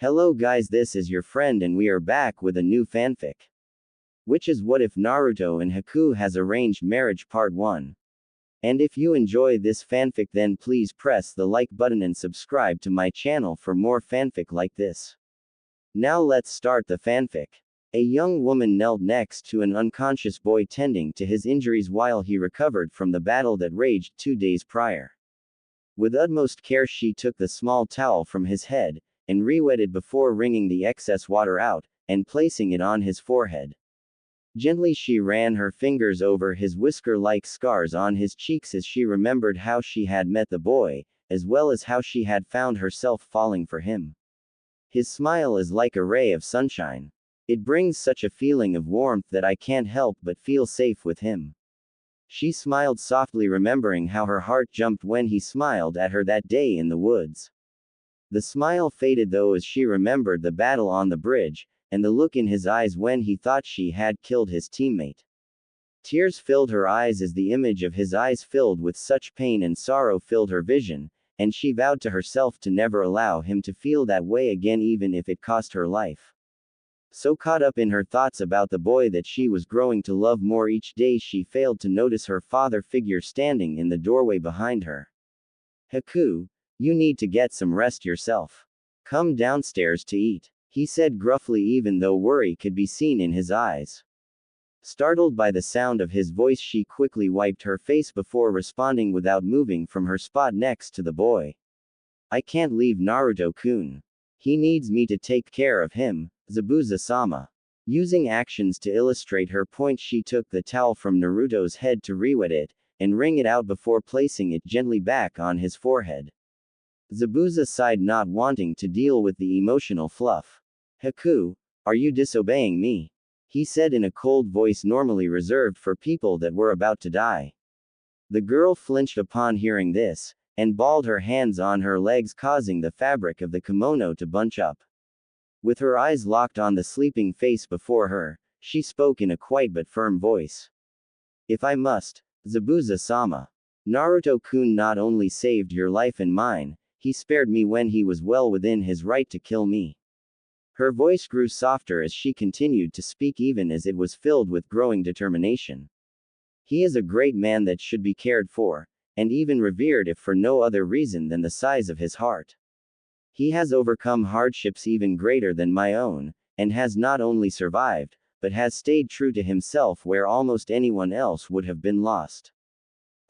Hello guys, this is your friend and we are back with a new fanfic. Which is What If Naruto and Haku Has Arranged Marriage Part 1. And if you enjoy this fanfic then please press the like button and subscribe to my channel for more fanfic like this. Now let's start the fanfic. A young woman knelt next to an unconscious boy tending to his injuries while he recovered from the battle that raged 2 days prior. With utmost care she took the small towel from his head, and re-wetted before wringing the excess water out, and placing it on his forehead. Gently she ran her fingers over his whisker-like scars on his cheeks as she remembered how she had met the boy, as well as how she had found herself falling for him. His smile is like a ray of sunshine. It brings such a feeling of warmth that I can't help but feel safe with him. She smiled softly, remembering how her heart jumped when he smiled at her that day in the woods. The smile faded though as she remembered the battle on the bridge, and the look in his eyes when he thought she had killed his teammate. Tears filled her eyes as the image of his eyes filled with such pain and sorrow filled her vision, and she vowed to herself to never allow him to feel that way again even if it cost her life. So caught up in her thoughts about the boy that she was growing to love more each day she failed to notice her father figure standing in the doorway behind her. Haku, you need to get some rest yourself. Come downstairs to eat, he said gruffly even though worry could be seen in his eyes. Startled by the sound of his voice she quickly wiped her face before responding without moving from her spot next to the boy. I can't leave Naruto-kun. He needs me to take care of him, Zabuza-sama. Using actions to illustrate her point she took the towel from Naruto's head to re-wet it, and wring it out before placing it gently back on his forehead. Zabuza sighed, not wanting to deal with the emotional fluff. Haku, are you disobeying me? He said in a cold voice normally reserved for people that were about to die. The girl flinched upon hearing this, and balled her hands on her legs causing the fabric of the kimono to bunch up. With her eyes locked on the sleeping face before her, she spoke in a quiet but firm voice. If I must, Zabuza-sama. Naruto-kun not only saved your life and mine, he spared me when he was well within his right to kill me. Her voice grew softer as she continued to speak even as it was filled with growing determination. He is a great man that should be cared for, and even revered if for no other reason than the size of his heart. He has overcome hardships even greater than my own, and has not only survived, but has stayed true to himself where almost anyone else would have been lost.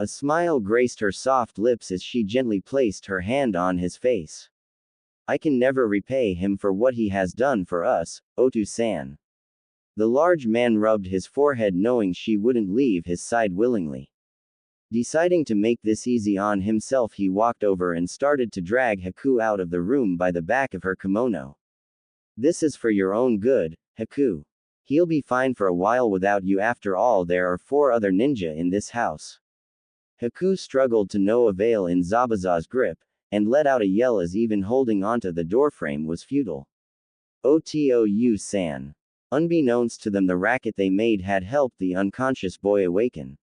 A smile graced her soft lips as she gently placed her hand on his face. I can never repay him for what he has done for us, Otu-san. The large man rubbed his forehead knowing she wouldn't leave his side willingly. Deciding to make this easy on himself he walked over and started to drag Haku out of the room by the back of her kimono. This is for your own good, Haku. He'll be fine for a while without you, after all there are 4 other ninja in this house. Haku struggled to no avail in Zabuza's grip, and let out a yell as even holding onto the doorframe was futile. Otou-san. Unbeknownst to them the racket they made had helped the unconscious boy awaken.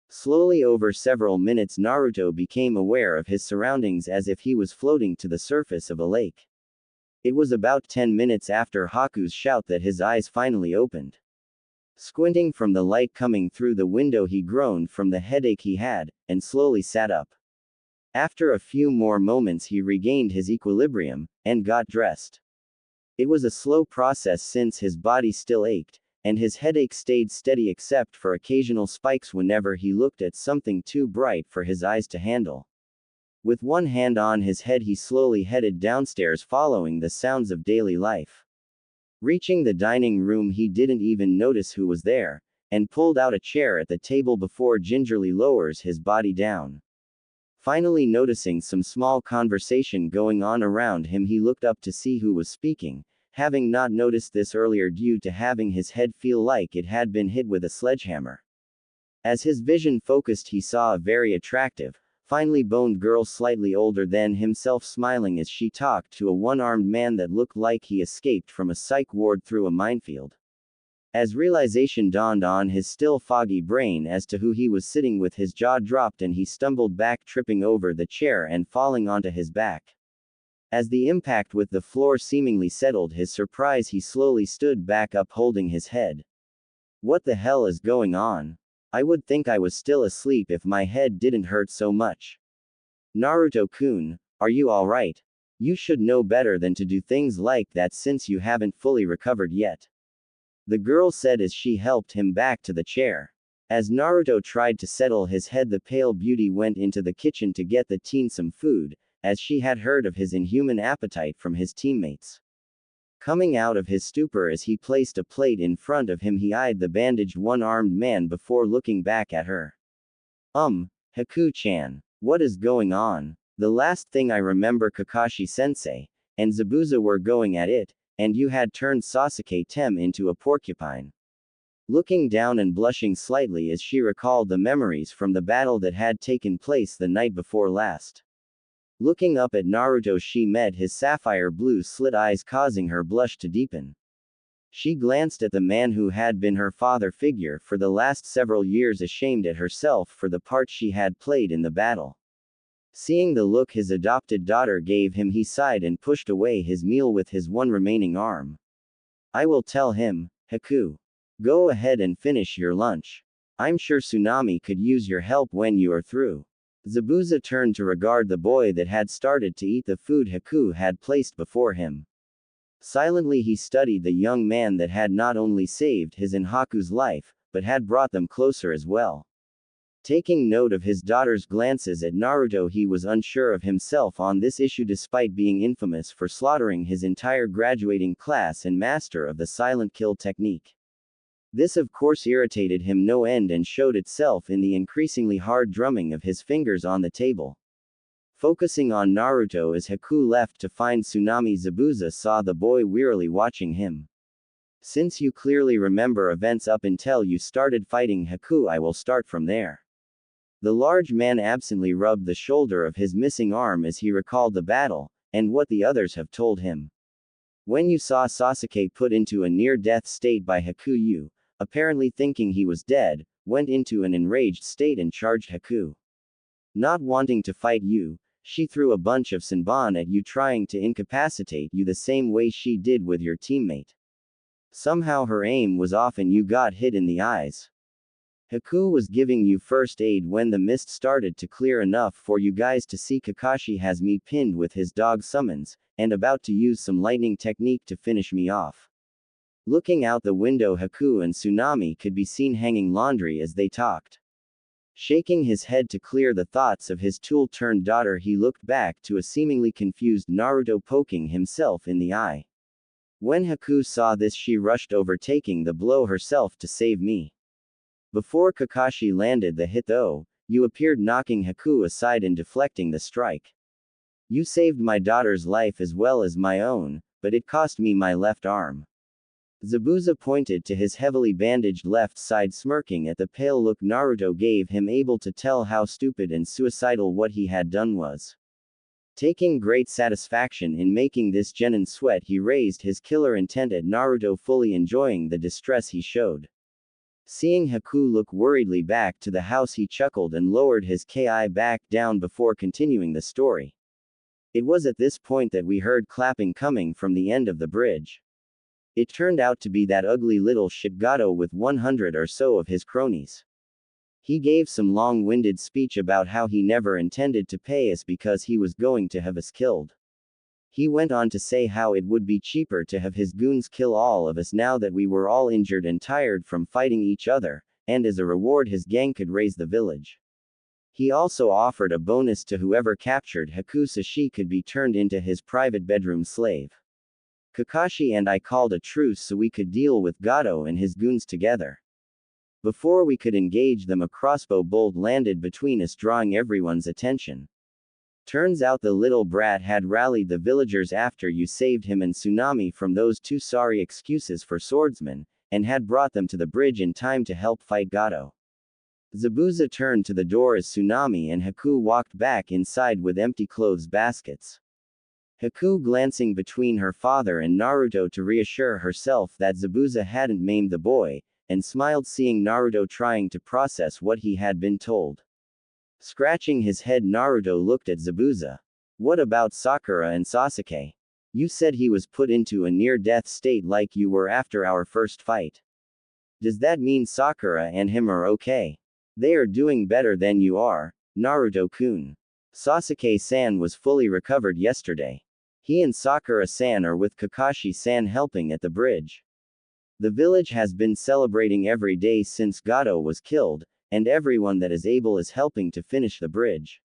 Slowly over several minutes Naruto became aware of his surroundings as if he was floating to the surface of a lake. It was about 10 minutes after Haku's shout that his eyes finally opened. Squinting from the light coming through the window he groaned from the headache he had, and slowly sat up. After a few more moments he regained his equilibrium, and got dressed. It was a slow process since his body still ached, and his headache stayed steady except for occasional spikes whenever he looked at something too bright for his eyes to handle. With one hand on his head he slowly headed downstairs following the sounds of daily life. Reaching the dining room he didn't even notice who was there, and pulled out a chair at the table before gingerly lowers his body down. Finally noticing some small conversation going on around him he looked up to see who was speaking, having not noticed this earlier due to having his head feel like it had been hit with a sledgehammer. As his vision focused he saw a very attractive, finely boned girl slightly older than himself smiling as she talked to a one-armed man that looked like he escaped from a psych ward through a minefield. As realization dawned on his still foggy brain as to who he was sitting with, his jaw dropped and he stumbled back, tripping over the chair and falling onto his back. As the impact with the floor seemingly settled his surprise, he slowly stood back up holding his head. What the hell is going on? I would think I was still asleep if my head didn't hurt so much. Naruto-kun, are you alright? You should know better than to do things like that since you haven't fully recovered yet. The girl said as she helped him back to the chair. As Naruto tried to settle his head, the pale beauty went into the kitchen to get the teen some food, as she had heard of his inhuman appetite from his teammates. Coming out of his stupor as he placed a plate in front of him, he eyed the bandaged one-armed man before looking back at her. Haku-chan. What is going on? The last thing I remember, Kakashi-sensei and Zabuza were going at it, and you had turned Sasuke-tem into a porcupine. Looking down and blushing slightly as she recalled the memories from the battle that had taken place the night before last. Looking up at Naruto, she met his sapphire blue slit eyes, causing her blush to deepen. She glanced at the man who had been her father figure for the last several years, ashamed at herself for the part she had played in the battle. Seeing the look his adopted daughter gave him, he sighed and pushed away his meal with his one remaining arm. I will tell him, Haku. Go ahead and finish your lunch. I'm sure Tsunami could use your help when you are through. Zabuza turned to regard the boy that had started to eat the food Haku had placed before him. Silently he studied the young man that had not only saved his and Haku's life, but had brought them closer as well. Taking note of his daughter's glances at Naruto, he was unsure of himself on this issue despite being infamous for slaughtering his entire graduating class and master of the silent kill technique. This of course irritated him no end and showed itself in the increasingly hard drumming of his fingers on the table. Focusing on Naruto as Haku left to find Tsunami, Zabuza saw the boy wearily watching him. Since you clearly remember events up until you started fighting Haku, I will start from there. The large man absently rubbed the shoulder of his missing arm as he recalled the battle, and what the others have told him. When you saw Sasuke put into a near-death state by Haku, you, apparently thinking he was dead, went into an enraged state and charged Haku. Not wanting to fight you, she threw a bunch of Senbon at you, trying to incapacitate you the same way she did with your teammate. Somehow her aim was off and you got hit in the eyes. Haku was giving you first aid when the mist started to clear enough for you guys to see Kakashi has me pinned with his dog summons, and about to use some lightning technique to finish me off. Looking out the window, Haku and Tsunami could be seen hanging laundry as they talked. Shaking his head to clear the thoughts of his tool-turned daughter, he looked back to a seemingly confused Naruto poking himself in the eye. When Haku saw this, she rushed over, taking the blow herself to save me. Before Kakashi landed the hit though, you appeared, knocking Haku aside and deflecting the strike. You saved my daughter's life as well as my own, but it cost me my left arm. Zabuza pointed to his heavily bandaged left side, smirking at the pale look Naruto gave him, able to tell how stupid and suicidal what he had done was. Taking great satisfaction in making this genin sweat, he raised his killer intent at Naruto, fully enjoying the distress he showed. Seeing Haku look worriedly back to the house, he chuckled and lowered his ki back down before continuing the story. It was at this point that we heard clapping coming from the end of the bridge. It turned out to be that ugly little shit Gato with 100 or so of his cronies. He gave some long-winded speech about how he never intended to pay us because he was going to have us killed. He went on to say how it would be cheaper to have his goons kill all of us now that we were all injured and tired from fighting each other, and as a reward his gang could raise the village. He also offered a bonus to whoever captured Haku, so she could be turned into his private bedroom slave. Kakashi and I called a truce so we could deal with Gato and his goons together. Before we could engage them, a crossbow bolt landed between us, drawing everyone's attention. Turns out the little brat had rallied the villagers after you saved him and Tsunami from those two sorry excuses for swordsmen, and had brought them to the bridge in time to help fight Gato. Zabuza turned to the door as Tsunami and Haku walked back inside with empty clothes baskets. Haku glancing between her father and Naruto to reassure herself that Zabuza hadn't maimed the boy, and smiled seeing Naruto trying to process what he had been told. Scratching his head, Naruto looked at Zabuza. What about Sakura and Sasuke? You said he was put into a near-death state like you were after our first fight. Does that mean Sakura and him are okay? They are doing better than you are, Naruto-kun. Sasuke-san was fully recovered yesterday. He and Sakura-san are with Kakashi-san helping at the bridge. The village has been celebrating every day since Gato was killed, and everyone that is able is helping to finish the bridge.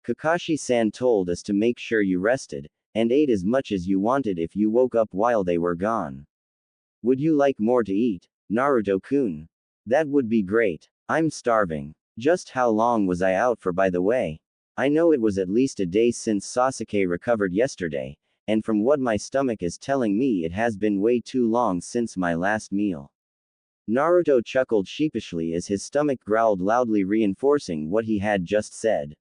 Kakashi-san told us to make sure you rested, and ate as much as you wanted if you woke up while they were gone. Would you like more to eat, Naruto-kun? That would be great. I'm starving. Just how long was I out for, by the way? I know it was at least a day since Sasuke recovered yesterday, and from what my stomach is telling me it has been way too long since my last meal. Naruto chuckled sheepishly as his stomach growled loudly, reinforcing what he had just said.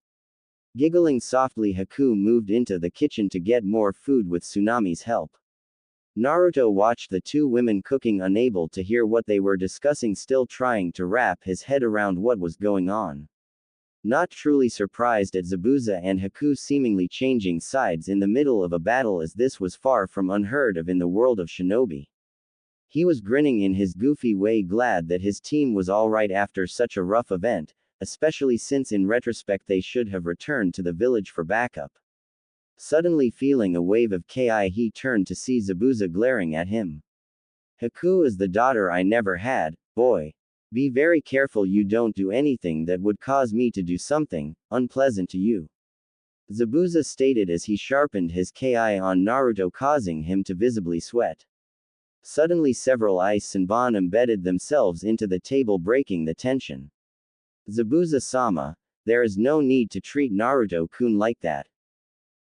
Giggling softly, Haku moved into the kitchen to get more food with Tsunami's help. Naruto watched the two women cooking, unable to hear what they were discussing, still trying to wrap his head around what was going on. Not truly surprised at Zabuza and Haku seemingly changing sides in the middle of a battle, as this was far from unheard of in the world of shinobi. He was grinning in his goofy way, glad that his team was alright after such a rough event, especially since in retrospect they should have returned to the village for backup. Suddenly feeling a wave of ki, he turned to see Zabuza glaring at him. Haku is the daughter I never had, boy. Be very careful you don't do anything that would cause me to do something unpleasant to you. Zabuza stated as he sharpened his ki on Naruto, causing him to visibly sweat. Suddenly several ice Senbon embedded themselves into the table, breaking the tension. Zabuza-sama, there is no need to treat Naruto-kun like that.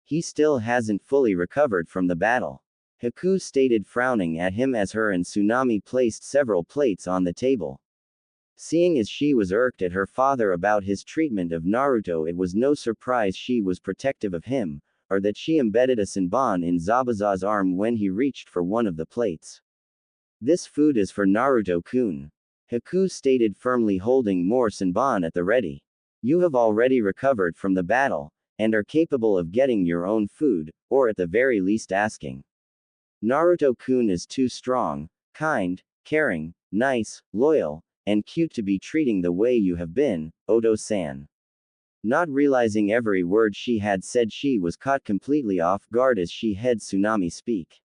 He still hasn't fully recovered from the battle. Haku stated, frowning at him as her and Tsunami placed several plates on the table. Seeing as she was irked at her father about his treatment of Naruto, it was no surprise she was protective of him, or that she embedded a Senbon in Zabuza's arm when he reached for one of the plates. This food is for Naruto-kun. Haku stated, firmly holding more Senbon at the ready. You have already recovered from the battle, and are capable of getting your own food, or at the very least asking. Naruto-kun is too strong, kind, caring, nice, loyal, and cute to be treating the way you have been, Oto-san. Not realizing every word she had said, she was caught completely off guard as she heard Tsunami speak.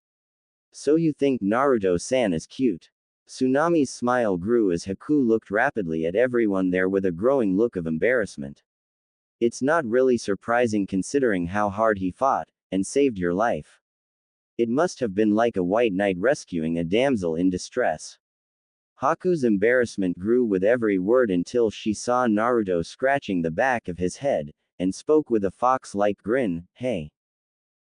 So you think Naruto-san is cute? Tsunami's smile grew as Haku looked rapidly at everyone there with a growing look of embarrassment. It's not really surprising considering how hard he fought, and saved your life. It must have been like a white knight rescuing a damsel in distress. Haku's embarrassment grew with every word until she saw Naruto scratching the back of his head, and spoke with a fox-like grin, "Hey.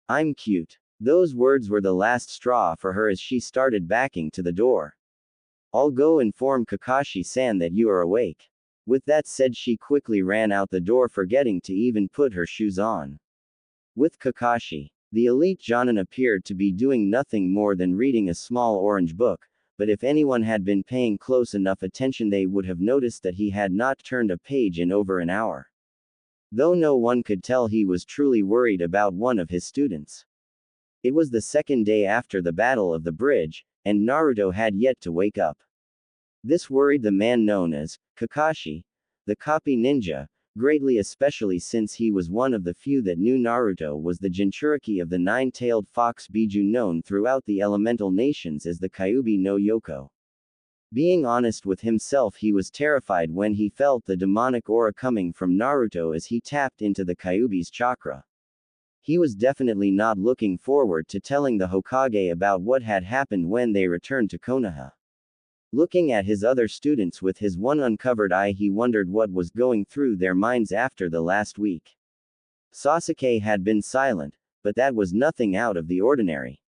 I'm cute." Those words were the last straw for her as she started backing to the door. I'll go inform Kakashi-san that you are awake. With that said, she quickly ran out the door, forgetting to even put her shoes on. With Kakashi, the elite Jonin appeared to be doing nothing more than reading a small orange book, but if anyone had been paying close enough attention they would have noticed that he had not turned a page in over an hour. Though no one could tell he was truly worried about one of his students. It was the second day after the Battle of the Bridge, and Naruto had yet to wake up. This worried the man known as Kakashi, the copy ninja, greatly, especially since he was one of the few that knew Naruto was the Jinchuriki of the nine-tailed fox Biju, known throughout the elemental nations as the Kyuubi no Yoko. Being honest with himself, he was terrified when he felt the demonic aura coming from Naruto as he tapped into the Kyuubi's chakra. He was definitely not looking forward to telling the Hokage about what had happened when they returned to Konoha. Looking at his other students with his one uncovered eye, he wondered what was going through their minds after the last week. Sasuke had been silent, but that was nothing out of the ordinary.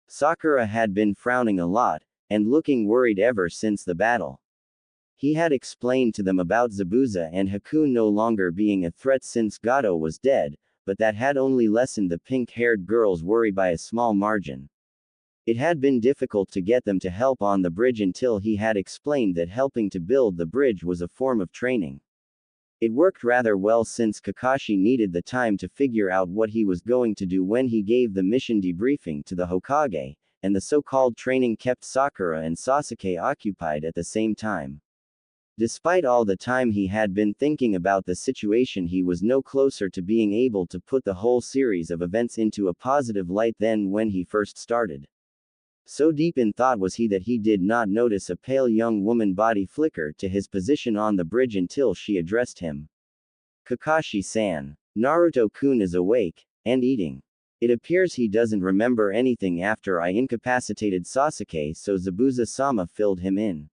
Sakura had been frowning a lot, and looking worried ever since the battle. He had explained to them about Zabuza and Haku no longer being a threat since Gato was dead, but that had only lessened the pink-haired girl's worry by a small margin. It had been difficult to get them to help on the bridge until he had explained that helping to build the bridge was a form of training. It worked rather well since Kakashi needed the time to figure out what he was going to do when he gave the mission debriefing to the Hokage, and the so-called training kept Sakura and Sasuke occupied at the same time. Despite all the time he had been thinking about the situation, he was no closer to being able to put the whole series of events into a positive light than when he first started. So deep in thought was he that he did not notice a pale young woman body flicker to his position on the bridge until she addressed him. Kakashi-san. Naruto-kun is awake, and eating. It appears he doesn't remember anything after I incapacitated Sasuke, so Zabuza-sama filled him in.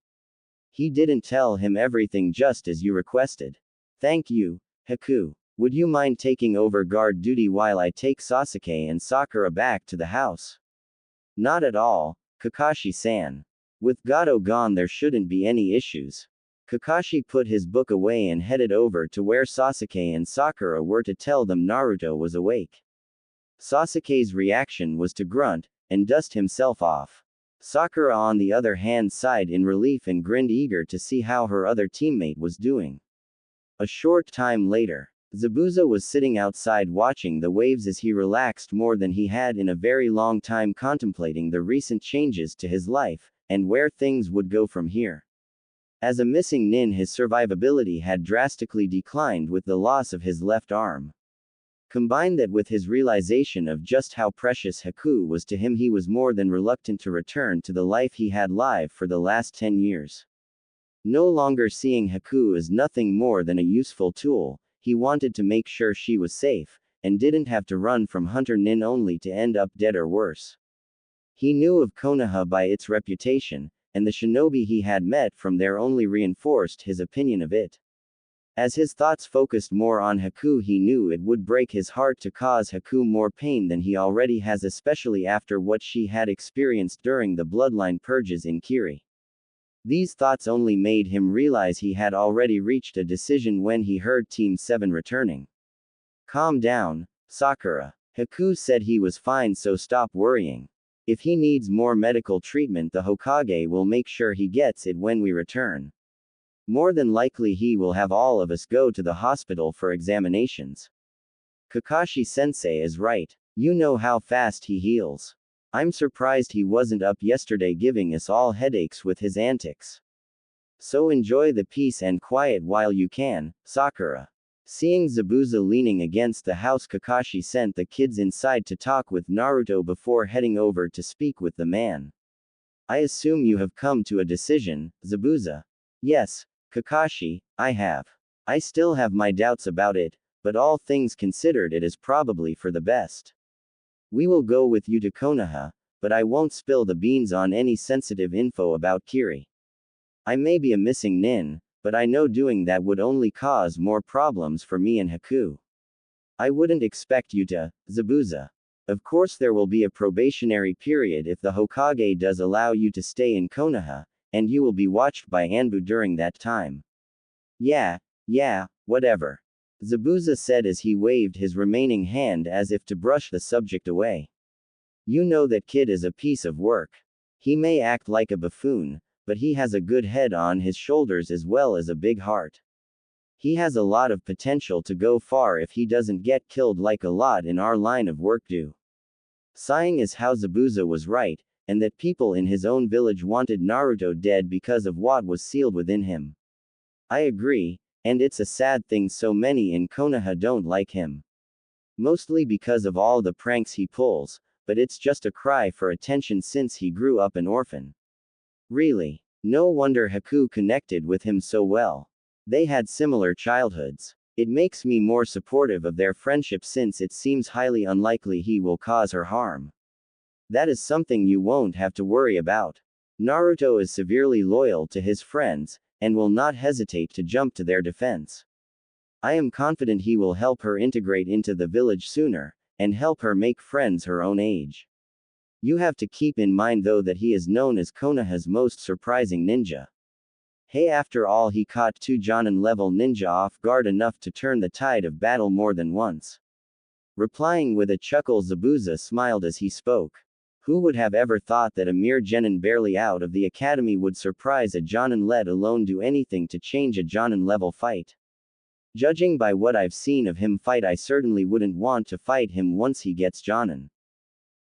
He didn't tell him everything just as you requested. Thank you, Haku. Would you mind taking over guard duty while I take Sasuke and Sakura back to the house? Not at all, Kakashi-san. With Gato gone there shouldn't be any issues. Kakashi put his book away and headed over to where Sasuke and Sakura were to tell them Naruto was awake. Sasuke's reaction was to grunt, and dust himself off. Sakura on the other hand sighed in relief and grinned, eager to see how her other teammate was doing. A short time later, Zabuza was sitting outside watching the waves as he relaxed more than he had in a very long time, contemplating the recent changes to his life, and where things would go from here. As a missing nin, his survivability had drastically declined with the loss of his left arm. Combine that with his realization of just how precious Haku was to him, he was more than reluctant to return to the life he had lived for the last 10 years. No longer seeing Haku as nothing more than a useful tool, he wanted to make sure she was safe, and didn't have to run from Hunter Nin only to end up dead or worse. He knew of Konoha by its reputation, and the shinobi he had met from there only reinforced his opinion of it. As his thoughts focused more on Haku, he knew it would break his heart to cause Haku more pain than he already has, especially after what she had experienced during the bloodline purges in Kiri. These thoughts only made him realize he had already reached a decision when he heard Team 7 returning. Calm down, Sakura. Haku said he was fine, so stop worrying. If he needs more medical treatment, the Hokage will make sure he gets it when we return. More than likely he will have all of us go to the hospital for examinations. Kakashi-sensei is right. You know how fast he heals. I'm surprised he wasn't up yesterday giving us all headaches with his antics. So enjoy the peace and quiet while you can, Sakura. Seeing Zabuza leaning against the house, Kakashi sent the kids inside to talk with Naruto before heading over to speak with the man. I assume you have come to a decision, Zabuza. Yes, Kakashi, I have. I still have my doubts about it, but all things considered it is probably for the best. We will go with you to Konoha, but I won't spill the beans on any sensitive info about Kiri. I may be a missing nin, but I know doing that would only cause more problems for me and Haku. I wouldn't expect you to, Zabuza. Of course there will be a probationary period if the Hokage does allow you to stay in Konoha, and you will be watched by Anbu during that time. Yeah, whatever. Zabuza said as he waved his remaining hand as if to brush the subject away. You know that kid is a piece of work. He may act like a buffoon, but he has a good head on his shoulders as well as a big heart. He has a lot of potential to go far if he doesn't get killed like a lot in our line of work do. Sighing is how Zabuza was right, and that people in his own village wanted Naruto dead because of what was sealed within him. I agree, and it's a sad thing so many in Konoha don't like him. Mostly because of all the pranks he pulls, but it's just a cry for attention since he grew up an orphan. Really. No wonder Haku connected with him so well. They had similar childhoods. It makes me more supportive of their friendship since it seems highly unlikely he will cause her harm. That is something you won't have to worry about. Naruto is severely loyal to his friends, and will not hesitate to jump to their defense. I am confident he will help her integrate into the village sooner, and help her make friends her own age. You have to keep in mind though that he is known as Konoha's most surprising ninja. Hey, after all he caught 2 Jonin level ninja off guard enough to turn the tide of battle more than once. Replying with a chuckle, Zabuza smiled as he spoke. Who would have ever thought that a mere genin barely out of the academy would surprise a Jonin, let alone do anything to change a Jonin level fight? Judging by what I've seen of him fight, I certainly wouldn't want to fight him once he gets Jonin.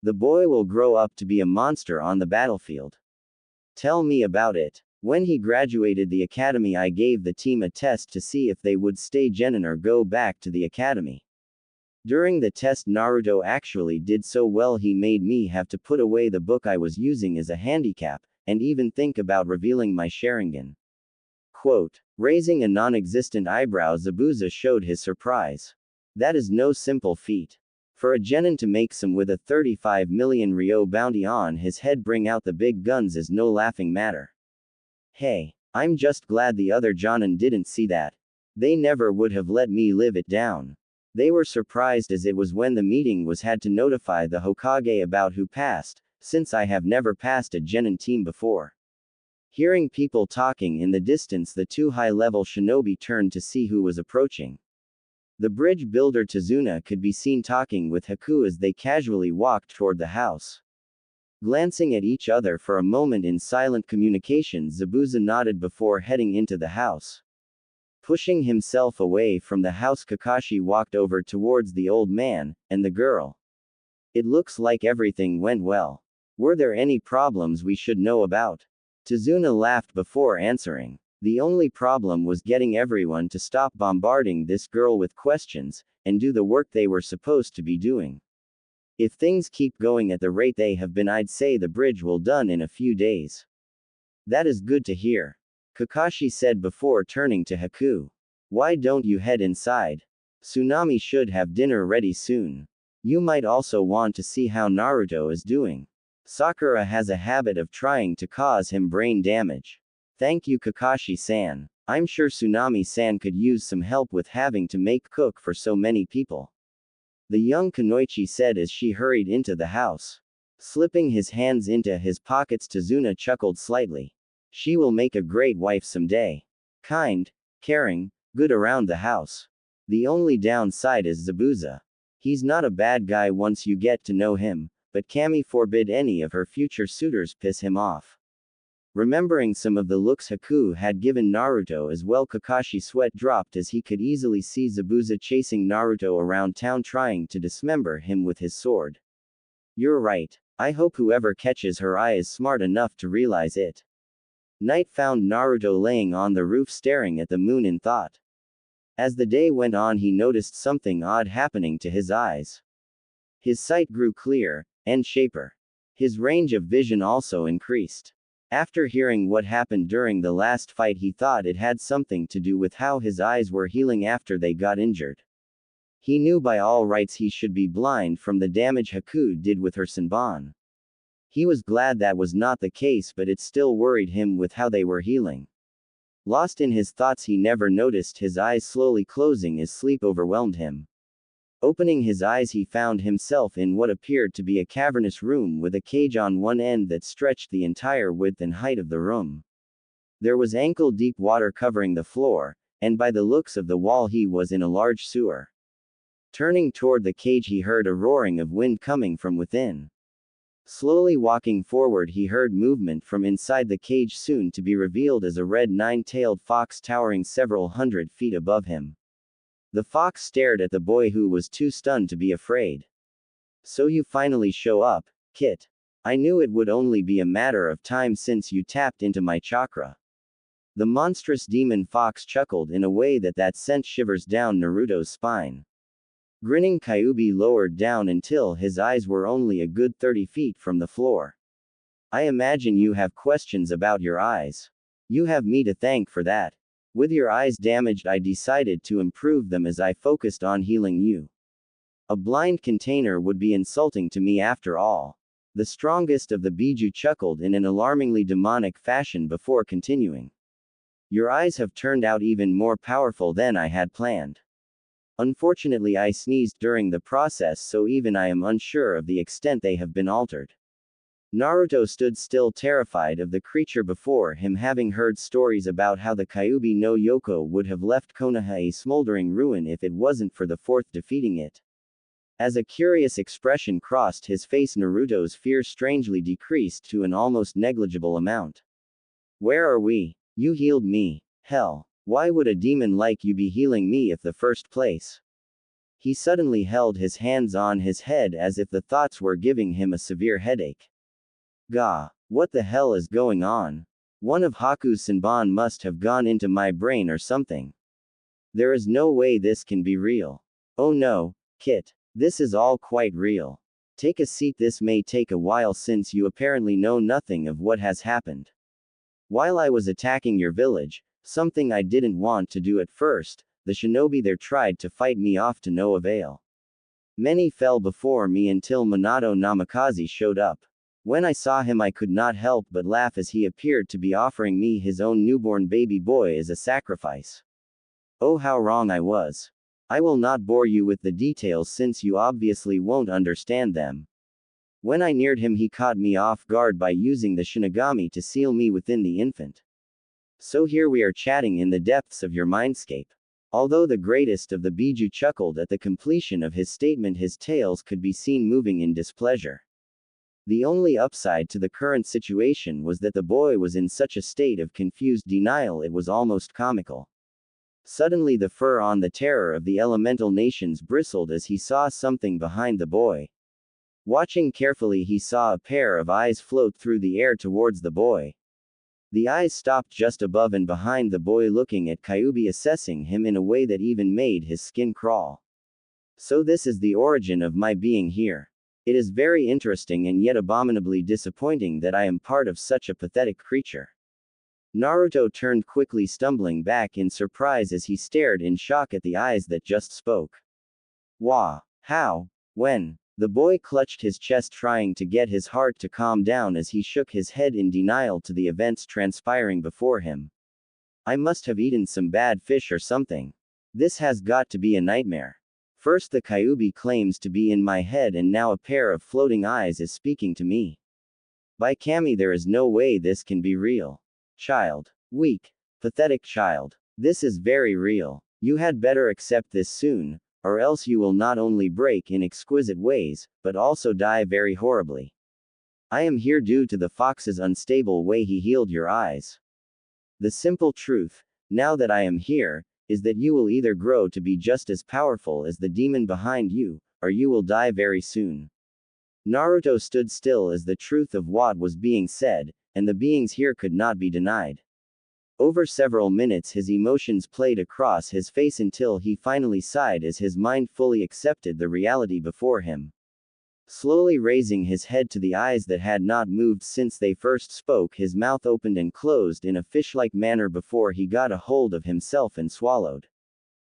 The boy will grow up to be a monster on the battlefield. Tell me about it. When he graduated the academy, I gave the team a test to see if they would stay genin or go back to the academy. During the test, Naruto actually did so well he made me have to put away the book I was using as a handicap, and even think about revealing my Sharingan. Quote. Raising a non-existent eyebrow, Zabuza showed his surprise. That is no simple feat. For a genin to make some with a 35 million Ryo bounty on his head bring out the big guns is no laughing matter. Hey, I'm just glad the other Jonin didn't see that. They never would have let me live it down. They were surprised as it was when the meeting was had to notify the Hokage about who passed, since I have never passed a genin team before. Hearing people talking in the distance, the two high-level shinobi turned to see who was approaching. The bridge builder Tazuna could be seen talking with Haku as they casually walked toward the house. Glancing at each other for a moment in silent communication, Zabuza nodded before heading into the house. Pushing himself away from the house, Kakashi walked over towards the old man and the girl. It looks like everything went well. Were there any problems we should know about? Tazuna laughed before answering. The only problem was getting everyone to stop bombarding this girl with questions, and do the work they were supposed to be doing. If things keep going at the rate they have been, I'd say the bridge will done in a few days. That is good to hear. Kakashi said before turning to Haku. Why don't you head inside? Tsunami should have dinner ready soon. You might also want to see how Naruto is doing. Sakura has a habit of trying to cause him brain damage. Thank you, Kakashi-san. I'm sure Tsunami-san could use some help with having to make cook for so many people. The young Kunoichi said as she hurried into the house. Slipping his hands into his pockets, Tazuna chuckled slightly. She will make a great wife someday. Kind, caring, good around the house. The only downside is Zabuza. He's not a bad guy once you get to know him, but Kami forbid any of her future suitors piss him off. Remembering some of the looks Haku had given Naruto as well, Kakashi's sweat dropped as he could easily see Zabuza chasing Naruto around town trying to dismember him with his sword. You're right. I hope whoever catches her eye is smart enough to realize it. Night found Naruto laying on the roof staring at the moon in thought. As the day went on, he noticed something odd happening to his eyes. His sight grew clear and sharper. His range of vision also increased. After hearing what happened during the last fight, he thought it had something to do with how his eyes were healing after they got injured. He knew by all rights he should be blind from the damage Haku did with her Senbon. He was glad that was not the case, but it still worried him with how they were healing. Lost in his thoughts, he never noticed his eyes slowly closing as sleep overwhelmed him. Opening his eyes, he found himself in what appeared to be a cavernous room with a cage on one end that stretched the entire width and height of the room. There was ankle-deep water covering the floor, and by the looks of the wall he was in a large sewer. Turning toward the cage, he heard a roaring of wind coming from within. Slowly walking forward, he heard movement from inside the cage, soon to be revealed as a red nine-tailed fox towering several hundred feet above him. The fox stared at the boy, who was too stunned to be afraid. So you finally show up, Kit. I knew it would only be a matter of time since you tapped into my chakra. The monstrous demon fox chuckled in a way that sent shivers down Naruto's spine. Grinning, Kyuubi lowered down until his eyes were only a good 30 feet from the floor. I imagine you have questions about your eyes. You have me to thank for that. With your eyes damaged, I decided to improve them as I focused on healing you. A blind container would be insulting to me after all. The strongest of the Biju chuckled in an alarmingly demonic fashion before continuing. Your eyes have turned out even more powerful than I had planned. Unfortunately, I sneezed during the process, so even I am unsure of the extent they have been altered. Naruto stood still, terrified of the creature before him, having heard stories about how the Kyuubi no Yoko would have left Konoha a smoldering ruin if it wasn't for the fourth defeating it. As a curious expression crossed his face, Naruto's fear strangely decreased to an almost negligible amount. Where are we? You healed me. Hell. Why would a demon like you be healing me if the first place? He suddenly held his hands on his head as if the thoughts were giving him a severe headache. Gah! What the hell is going on? One of Haku's Senbon must have gone into my brain or something. There is no way this can be real. Oh no, Kit. This is all quite real. Take a seat. This may take a while since you apparently know nothing of what has happened. While I was attacking your village, something I didn't want to do at first, the shinobi there tried to fight me off to no avail. Many fell before me until Minato Namikaze showed up. When I saw him I could not help but laugh as he appeared to be offering me his own newborn baby boy as a sacrifice. Oh, how wrong I was. I will not bore you with the details since you obviously won't understand them. When I neared him he caught me off guard by using the Shinigami to seal me within the infant. So here we are chatting in the depths of your mindscape. Although the greatest of the Biju chuckled at the completion of his statement, his tails could be seen moving in displeasure. The only upside to the current situation was that the boy was in such a state of confused denial it was almost comical. Suddenly the fur on the terror of the elemental nations bristled as he saw something behind the boy. Watching carefully he saw a pair of eyes float through the air towards the boy. The eyes stopped just above and behind the boy, looking at Kyuubi, assessing him in a way that even made his skin crawl. So this is the origin of my being here. It is very interesting and yet abominably disappointing that I am part of such a pathetic creature. Naruto turned quickly, stumbling back in surprise as he stared in shock at the eyes that just spoke. Wah! How? When? The boy clutched his chest, trying to get his heart to calm down as he shook his head in denial to the events transpiring before him. I must have eaten some bad fish or something. This has got to be a nightmare. First the Kyuubi claims to be in my head and now a pair of floating eyes is speaking to me. By Kami, there is no way this can be real. Child. Weak. Pathetic child. This is very real. You had better accept this soon, or else you will not only break in exquisite ways, but also die very horribly. I am here due to the fox's unstable way he healed your eyes. The simple truth, now that I am here, is that you will either grow to be just as powerful as the demon behind you, or you will die very soon. Naruto stood still as the truth of what was being said, and the beings here could not be denied. Over several minutes his emotions played across his face until he finally sighed as his mind fully accepted the reality before him. Slowly raising his head to the eyes that had not moved since they first spoke, his mouth opened and closed in a fish-like manner before he got a hold of himself and swallowed.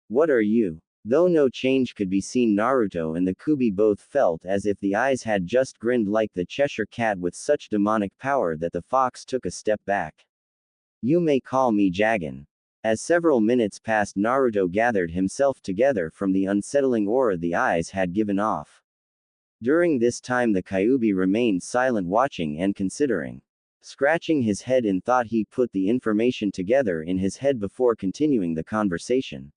What are you? Though no change could be seen, Naruto and the Kubi both felt as if the eyes had just grinned like the Cheshire Cat with such demonic power that the fox took a step back. You may call me Jagan. As several minutes passed, Naruto gathered himself together from the unsettling aura the eyes had given off. During this time the Kyuubi remained silent, watching and considering. Scratching his head in thought, he put the information together in his head before continuing the conversation.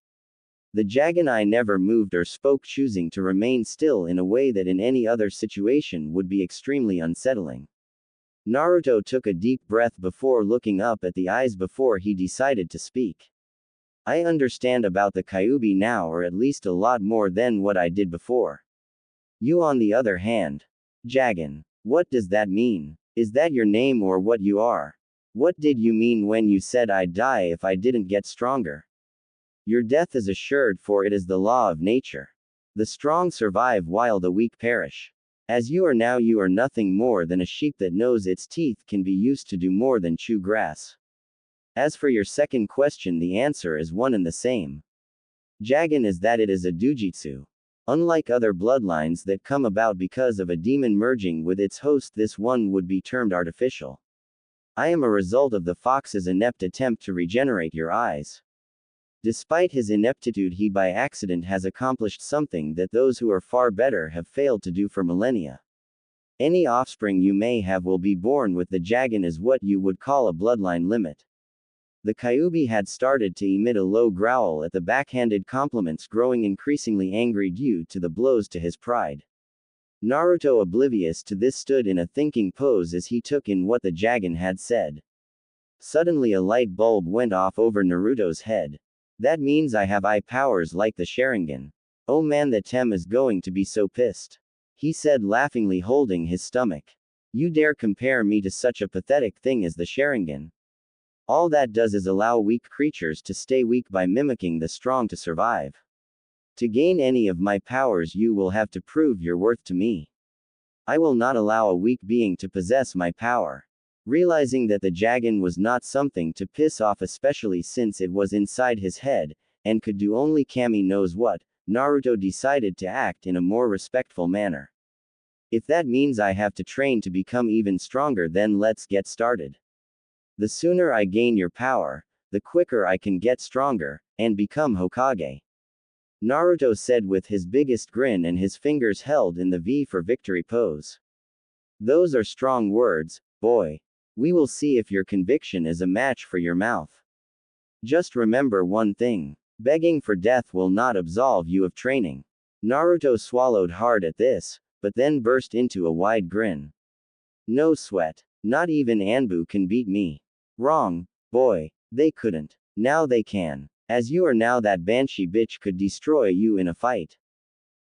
The Jaganai never moved or spoke, choosing to remain still in a way that in any other situation would be extremely unsettling. Naruto took a deep breath before looking up at the eyes before he decided to speak. I understand about the Kyuubi now, or at least a lot more than what I did before. You, on the other hand. Jagan. What does that mean? Is that your name or what you are? What did you mean when you said I'd die if I didn't get stronger? Your death is assured, for it is the law of nature. The strong survive while the weak perish. As you are now, you are nothing more than a sheep that knows its teeth can be used to do more than chew grass. As for your second question, the answer is one and the same. Jagan is that it is a dujitsu. Unlike other bloodlines that come about because of a demon merging with its host, this one would be termed artificial. I am a result of the fox's inept attempt to regenerate your eyes. Despite his ineptitude, he by accident has accomplished something that those who are far better have failed to do for millennia. Any offspring you may have will be born with the Jagan as what you would call a bloodline limit. The Kyuubi had started to emit a low growl at the backhanded compliments, growing increasingly angry due to the blows to his pride. Naruto, oblivious to this, stood in a thinking pose as he took in what the Jagan had said. Suddenly a light bulb went off over Naruto's head. That means I have eye powers like the Sharingan. Oh man, that Tem is going to be so pissed. He said laughingly, holding his stomach. You dare compare me to such a pathetic thing as the Sharingan? All that does is allow weak creatures to stay weak by mimicking the strong to survive. To gain any of my powers, you will have to prove your worth to me. I will not allow a weak being to possess my power. Realizing that the Jagan was not something to piss off, especially since it was inside his head, and could do only Kami knows what, Naruto decided to act in a more respectful manner. If that means I have to train to become even stronger, then let's get started. The sooner I gain your power, the quicker I can get stronger, and become Hokage. Naruto said with his biggest grin and his fingers held in the V for victory pose. Those are strong words, boy. We will see if your conviction is a match for your mouth. Just remember one thing. Begging for death will not absolve you of training. Naruto swallowed hard at this, but then burst into a wide grin. No sweat. Not even Anbu can beat me. Wrong, boy. They couldn't. Now they can. As you are now, that banshee bitch could destroy you in a fight.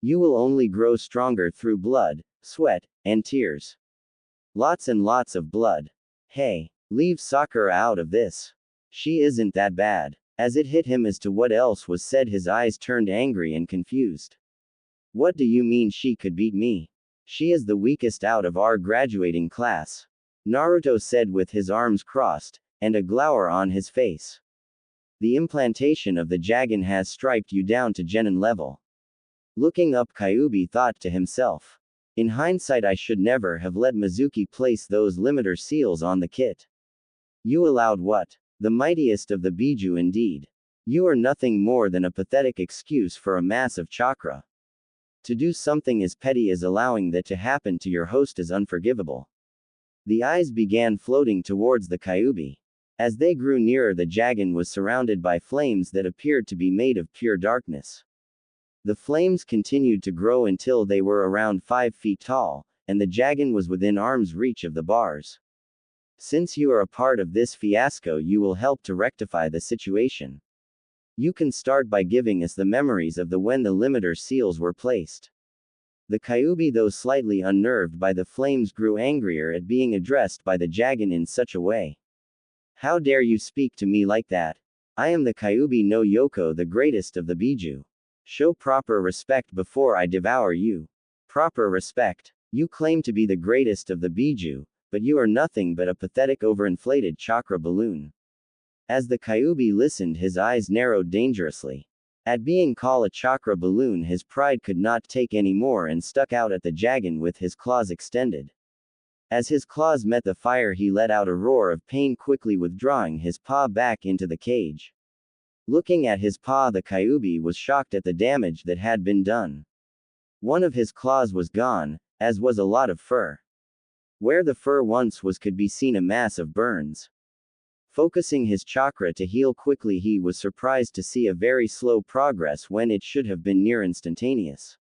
You will only grow stronger through blood, sweat, and tears. Lots and lots of blood. Hey, leave Sakura out of this. She isn't that bad. As it hit him as to what else was said, his eyes turned angry and confused. What do you mean she could beat me? She is the weakest out of our graduating class. Naruto said with his arms crossed, and a glower on his face. The implantation of the Jagan has striped you down to Genin level. Looking up, Kyuubi thought to himself. In hindsight, I should never have let Mizuki place those limiter seals on the kit. You allowed what? The mightiest of the Biju indeed. You are nothing more than a pathetic excuse for a mass of chakra. To do something as petty as allowing that to happen to your host is unforgivable. The eyes began floating towards the Kyuubi. As they grew nearer, the Jagan was surrounded by flames that appeared to be made of pure darkness. The flames continued to grow until they were around 5 feet tall, and the Jagan was within arm's reach of the bars. Since you are a part of this fiasco, you will help to rectify the situation. You can start by giving us the memories of when the limiter seals were placed. The Kyuubi, though slightly unnerved by the flames, grew angrier at being addressed by the Jagan in such a way. How dare you speak to me like that? I am the Kyuubi no Yoko, the greatest of the Biju. Show proper respect before I devour you. Proper respect? You claim to be the greatest of the Biju, but you are nothing but a pathetic overinflated chakra balloon. As the Kyuubi listened, his eyes narrowed dangerously. At being called a chakra balloon, his pride could not take any more and stuck out at the Jagan with his claws extended. As his claws met the fire, he let out a roar of pain, quickly withdrawing his paw back into the cage. Looking at his paw, the Kyuubi was shocked at the damage that had been done. One of his claws was gone, as was a lot of fur. Where the fur once was could be seen a mass of burns. Focusing his chakra to heal quickly, he was surprised to see a very slow progress when it should have been near instantaneous.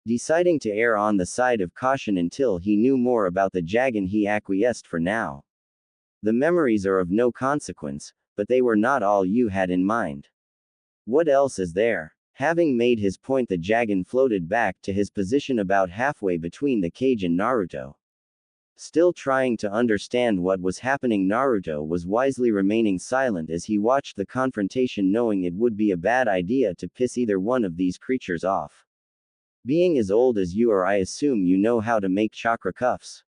Deciding to err on the side of caution until he knew more about the Jagan, he acquiesced for now. The memories are of no consequence, but they were not all you had in mind. What else is there? Having made his point, the Jagan floated back to his position about halfway between the cage and Naruto. Still trying to understand what was happening, Naruto was wisely remaining silent as he watched the confrontation, knowing it would be a bad idea to piss either one of these creatures off. Being as old as you are, I assume you know how to make chakra cuffs.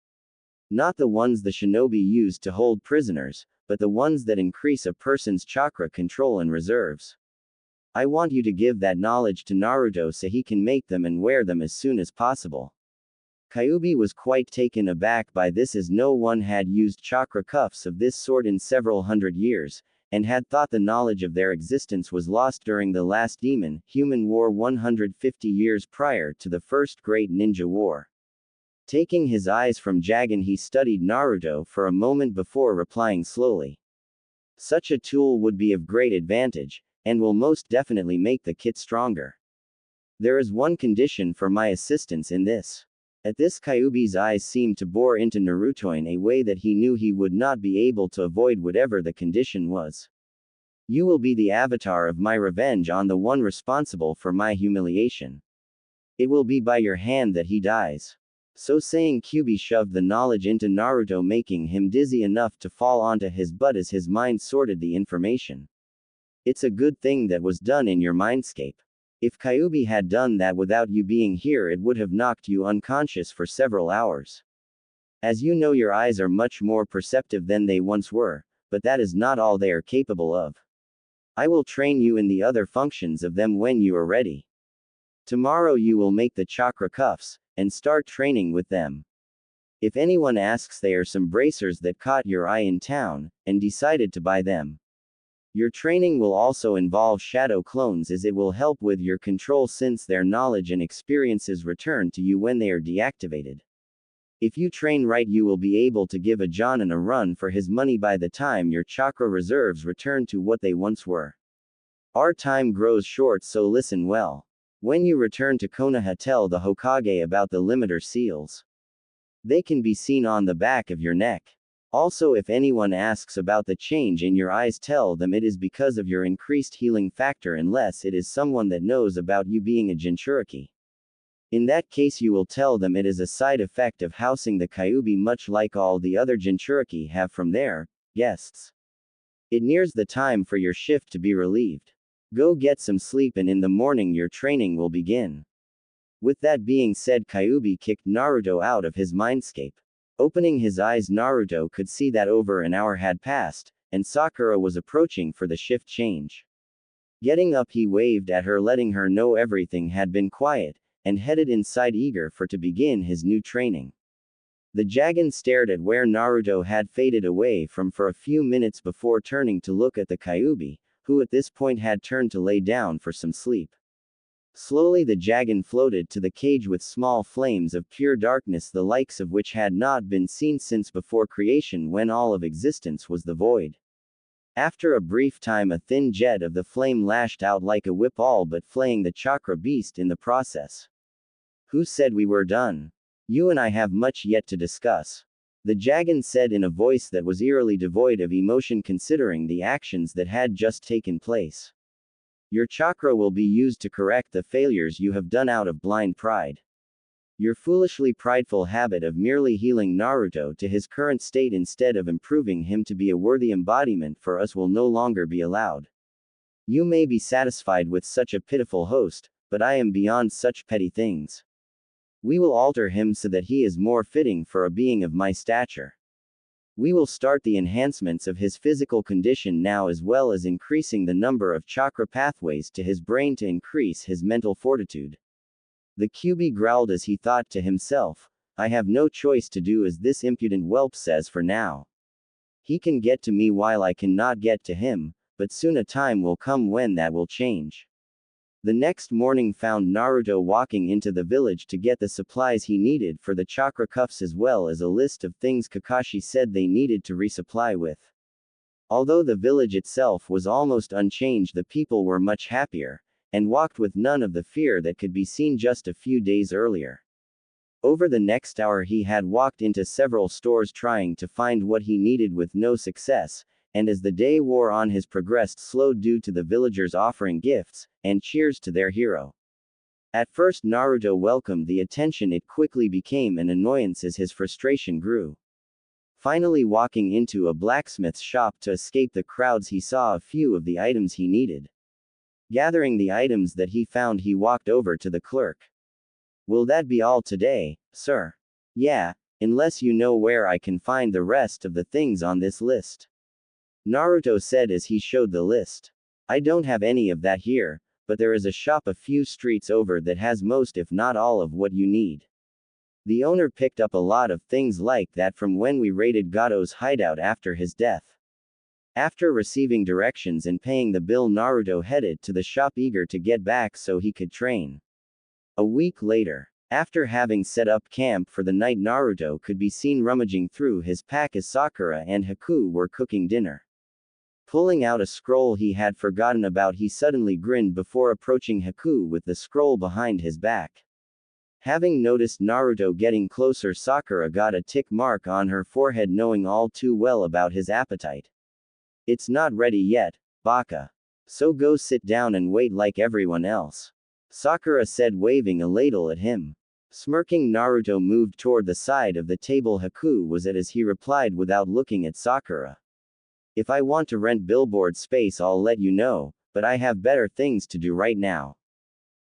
Not the ones the shinobi use to hold prisoners, but the ones that increase a person's chakra control and reserves. I want you to give that knowledge to Naruto so he can make them and wear them as soon as possible. Kyuubi was quite taken aback by this, as no one had used chakra cuffs of this sort in several hundred years, and had thought the knowledge of their existence was lost during the last demon-human war 150 years prior to the first great ninja war. Taking his eyes from Jagan, he studied Naruto for a moment before replying slowly. Such a tool would be of great advantage, and will most definitely make the kit stronger. There is one condition for my assistance in this. At this, Kyuubi's eyes seemed to bore into Naruto in a way that he knew he would not be able to avoid whatever the condition was. You will be the avatar of my revenge on the one responsible for my humiliation. It will be by your hand that he dies. So saying, Kyuubi shoved the knowledge into Naruto, making him dizzy enough to fall onto his butt as his mind sorted the information. It's a good thing that was done in your mindscape. If Kyuubi had done that without you being here, it would have knocked you unconscious for several hours. As you know, your eyes are much more perceptive than they once were, but that is not all they are capable of. I will train you in the other functions of them when you are ready. Tomorrow you will make the chakra cuffs, and start training with them. If anyone asks, they are some bracers that caught your eye in town, and decided to buy them. Your training will also involve shadow clones, as it will help with your control since their knowledge and experiences return to you when they are deactivated. If you train right, you will be able to give a Jonin a run for his money by the time your chakra reserves return to what they once were. Our time grows short, so listen well. When you return to Konoha, tell the Hokage about the limiter seals. They can be seen on the back of your neck. Also, if anyone asks about the change in your eyes, tell them it is because of your increased healing factor, unless it is someone that knows about you being a Jinchuriki. In that case, you will tell them it is a side effect of housing the Kyuubi, much like all the other Jinchuriki have from their guests. It nears the time for your shift to be relieved. Go get some sleep, and in the morning your training will begin. With that being said, Kyuubi kicked Naruto out of his mindscape. Opening his eyes, Naruto could see that over an hour had passed, and Sakura was approaching for the shift change. Getting up, he waved at her, letting her know everything had been quiet, and headed inside, eager to begin his new training. The Jagan stared at where Naruto had faded away from for a few minutes before turning to look at the Kyuubi, who at this point had turned to lay down for some sleep. Slowly the Jagan floated to the cage with small flames of pure darkness, the likes of which had not been seen since before creation, when all of existence was the void. After a brief time, a thin jet of the flame lashed out like a whip, all but flaying the chakra beast in the process. Who said we were done? You and I have much yet to discuss. The Jagan said in a voice that was eerily devoid of emotion, considering the actions that had just taken place. Your chakra will be used to correct the failures you have done out of blind pride. Your foolishly prideful habit of merely healing Naruto to his current state instead of improving him to be a worthy embodiment for us will no longer be allowed. You may be satisfied with such a pitiful host, but I am beyond such petty things. We will alter him so that he is more fitting for a being of my stature. We will start the enhancements of his physical condition now, as well as increasing the number of chakra pathways to his brain to increase his mental fortitude. The Kyuubi growled as he thought to himself, I have no choice to do as this impudent whelp says for now. He can get to me while I cannot get to him, but soon a time will come when that will change. The next morning found Naruto walking into the village to get the supplies he needed for the chakra cuffs, as well as a list of things Kakashi said they needed to resupply with. Although the village itself was almost unchanged, the people were much happier, and walked with none of the fear that could be seen just a few days earlier. Over the next hour he had walked into several stores trying to find what he needed with no success, and as the day wore on his progress slowed due to the villagers offering gifts and cheers to their hero. At first Naruto welcomed the attention, it quickly became an annoyance as his frustration grew. Finally walking into a blacksmith's shop to escape the crowds, he saw a few of the items he needed. Gathering the items that he found, he walked over to the clerk. Will that be all today, sir? Yeah, unless you know where I can find the rest of the things on this list. Naruto said as he showed the list. I don't have any of that here, but there is a shop a few streets over that has most if not all of what you need. The owner picked up a lot of things like that from when we raided Gato's hideout after his death. After receiving directions and paying the bill, Naruto headed to the shop, eager to get back so he could train. A week later, after having set up camp for the night, Naruto could be seen rummaging through his pack as Sakura and Haku were cooking dinner. Pulling out a scroll he had forgotten about, he suddenly grinned before approaching Haku with the scroll behind his back. Having noticed Naruto getting closer, Sakura got a tick mark on her forehead, knowing all too well about his appetite. It's not ready yet, Baka. So go sit down and wait like everyone else. Sakura said, waving a ladle at him. Smirking, Naruto moved toward the side of the table Haku was at as he replied without looking at Sakura. If I want to rent billboard space, I'll let you know, but I have better things to do right now.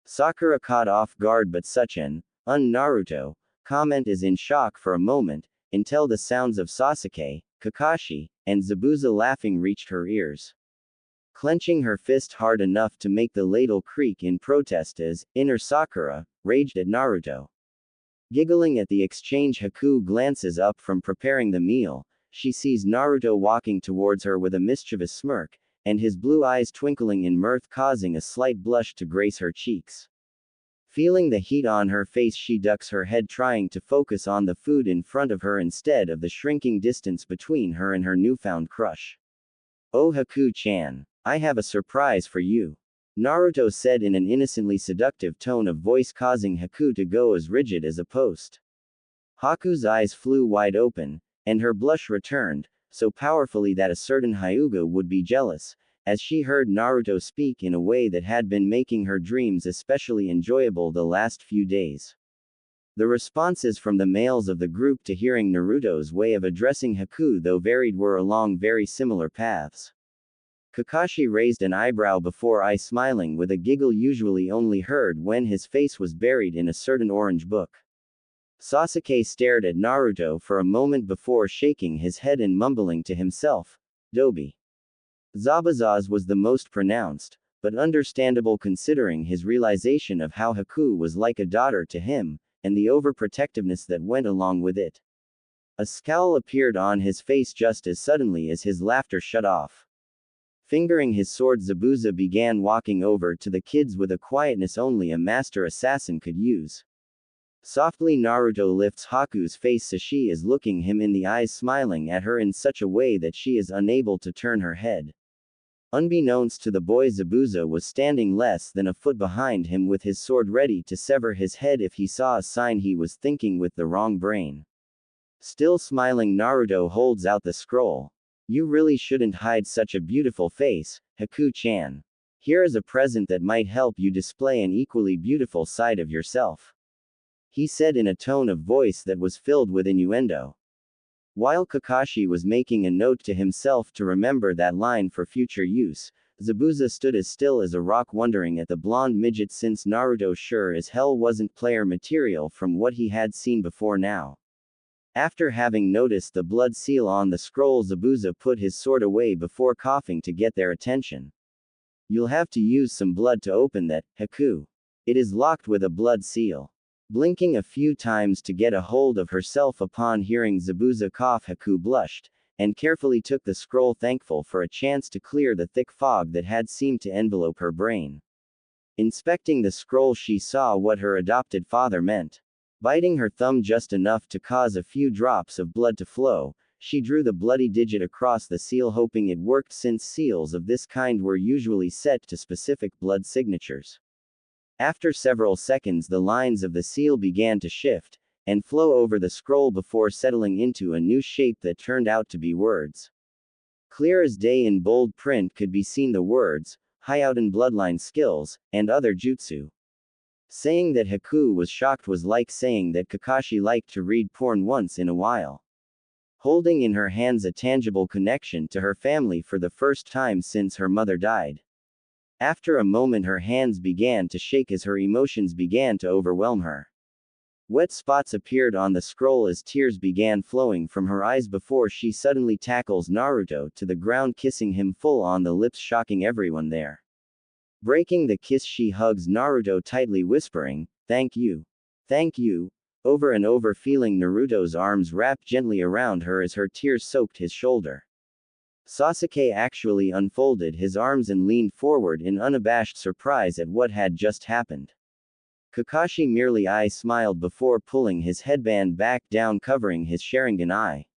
Sakura caught off guard, but such an Naruto comment is in shock for a moment, until the sounds of Sasuke, Kakashi, and Zabuza laughing reached her ears. Clenching her fist hard enough to make the ladle creak in protest as inner Sakura raged at Naruto. Giggling at the exchange, Haku glances up from preparing the meal. She sees Naruto walking towards her with a mischievous smirk, and his blue eyes twinkling in mirth, causing a slight blush to grace her cheeks. Feeling the heat on her face, she ducks her head, trying to focus on the food in front of her instead of the shrinking distance between her and her newfound crush. "Oh Haku-chan, I have a surprise for you," Naruto said in an innocently seductive tone of voice, causing Haku to go as rigid as a post. Haku's eyes flew wide open, and her blush returned, so powerfully that a certain Hyuga would be jealous, as she heard Naruto speak in a way that had been making her dreams especially enjoyable the last few days. The responses from the males of the group to hearing Naruto's way of addressing Haku, though varied, were along very similar paths. Kakashi raised an eyebrow before smiling with a giggle usually only heard when his face was buried in a certain orange book. Sasuke stared at Naruto for a moment before shaking his head and mumbling to himself, "Dobi." Zabuza's was the most pronounced, but understandable considering his realization of how Haku was like a daughter to him, and the overprotectiveness that went along with it. A scowl appeared on his face just as suddenly as his laughter shut off. Fingering his sword, Zabuza began walking over to the kids with a quietness only a master assassin could use. Softly, Naruto lifts Haku's face so she is looking him in the eyes, smiling at her in such a way that she is unable to turn her head. Unbeknownst to the boy, Zabuza was standing less than a foot behind him with his sword ready to sever his head if he saw a sign. He was thinking with the wrong brain. Still smiling, Naruto holds out the scroll. "You really shouldn't hide such a beautiful face, Haku-chan. Here is a present that might help you display an equally beautiful side of yourself," he said in a tone of voice that was filled with innuendo. While Kakashi was making a note to himself to remember that line for future use, Zabuza stood as still as a rock, wondering at the blonde midget, since Naruto sure as hell wasn't player material from what he had seen before now. After having noticed the blood seal on the scroll, Zabuza put his sword away before coughing to get their attention. "You'll have to use some blood to open that, Haku. It is locked with a blood seal." Blinking a few times to get a hold of herself upon hearing Zabuza cough, Haku blushed, and carefully took the scroll, thankful for a chance to clear the thick fog that had seemed to envelope her brain. Inspecting the scroll, she saw what her adopted father meant. Biting her thumb just enough to cause a few drops of blood to flow, she drew the bloody digit across the seal, hoping it worked, since seals of this kind were usually set to specific blood signatures. After several seconds, the lines of the seal began to shift and flow over the scroll before settling into a new shape that turned out to be words. Clear as day in bold print could be seen the words, "Hyouten bloodline skills," and other jutsu. Saying that Haku was shocked was like saying that Kakashi liked to read porn once in a while. Holding in her hands a tangible connection to her family for the first time since her mother died. After a moment, her hands began to shake as her emotions began to overwhelm her. Wet spots appeared on the scroll as tears began flowing from her eyes before she suddenly tackles Naruto to the ground, kissing him full on the lips, shocking everyone there. Breaking the kiss, she hugs Naruto tightly, whispering, "Thank you. Thank you," over and over, feeling Naruto's arms wrap gently around her as her tears soaked his shoulder. Sasuke actually unfolded his arms and leaned forward in unabashed surprise at what had just happened. Kakashi merely smiled before pulling his headband back down, covering his Sharingan eye.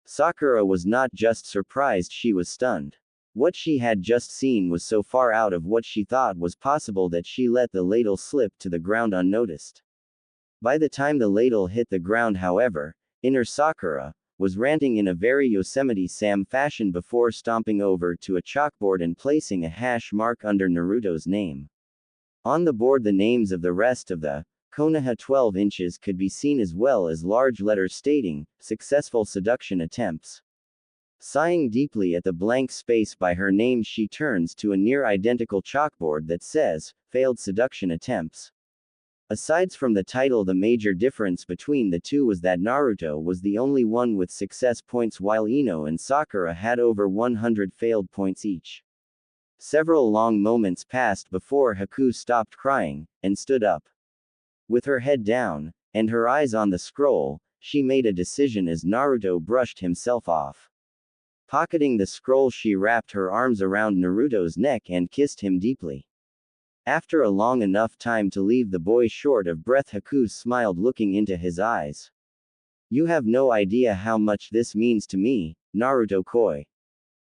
Sakura was not just surprised, she was stunned. What she had just seen was so far out of what she thought was possible that she let the ladle slip to the ground unnoticed. By the time the ladle hit the ground, however, inner Sakura was ranting in a very Yosemite Sam fashion before stomping over to a chalkboard and placing a hash mark under Naruto's name. On the board, the names of the rest of the Konoha 12 inches could be seen, as well as large letters stating, "Successful seduction attempts." Sighing deeply at the blank space by her name, she turns to a near-identical chalkboard that says, "Failed seduction attempts." Aside from the title, the major difference between the two was that Naruto was the only one with success points, while Ino and Sakura had over 100 failed points each. Several long moments passed before Haku stopped crying, and stood up. With her head down, and her eyes on the scroll, she made a decision as Naruto brushed himself off. Pocketing the scroll, she wrapped her arms around Naruto's neck and kissed him deeply. After a long enough time to leave the boy short of breath, Haku smiled, looking into his eyes. "You have no idea how much this means to me, Naruto Koi,"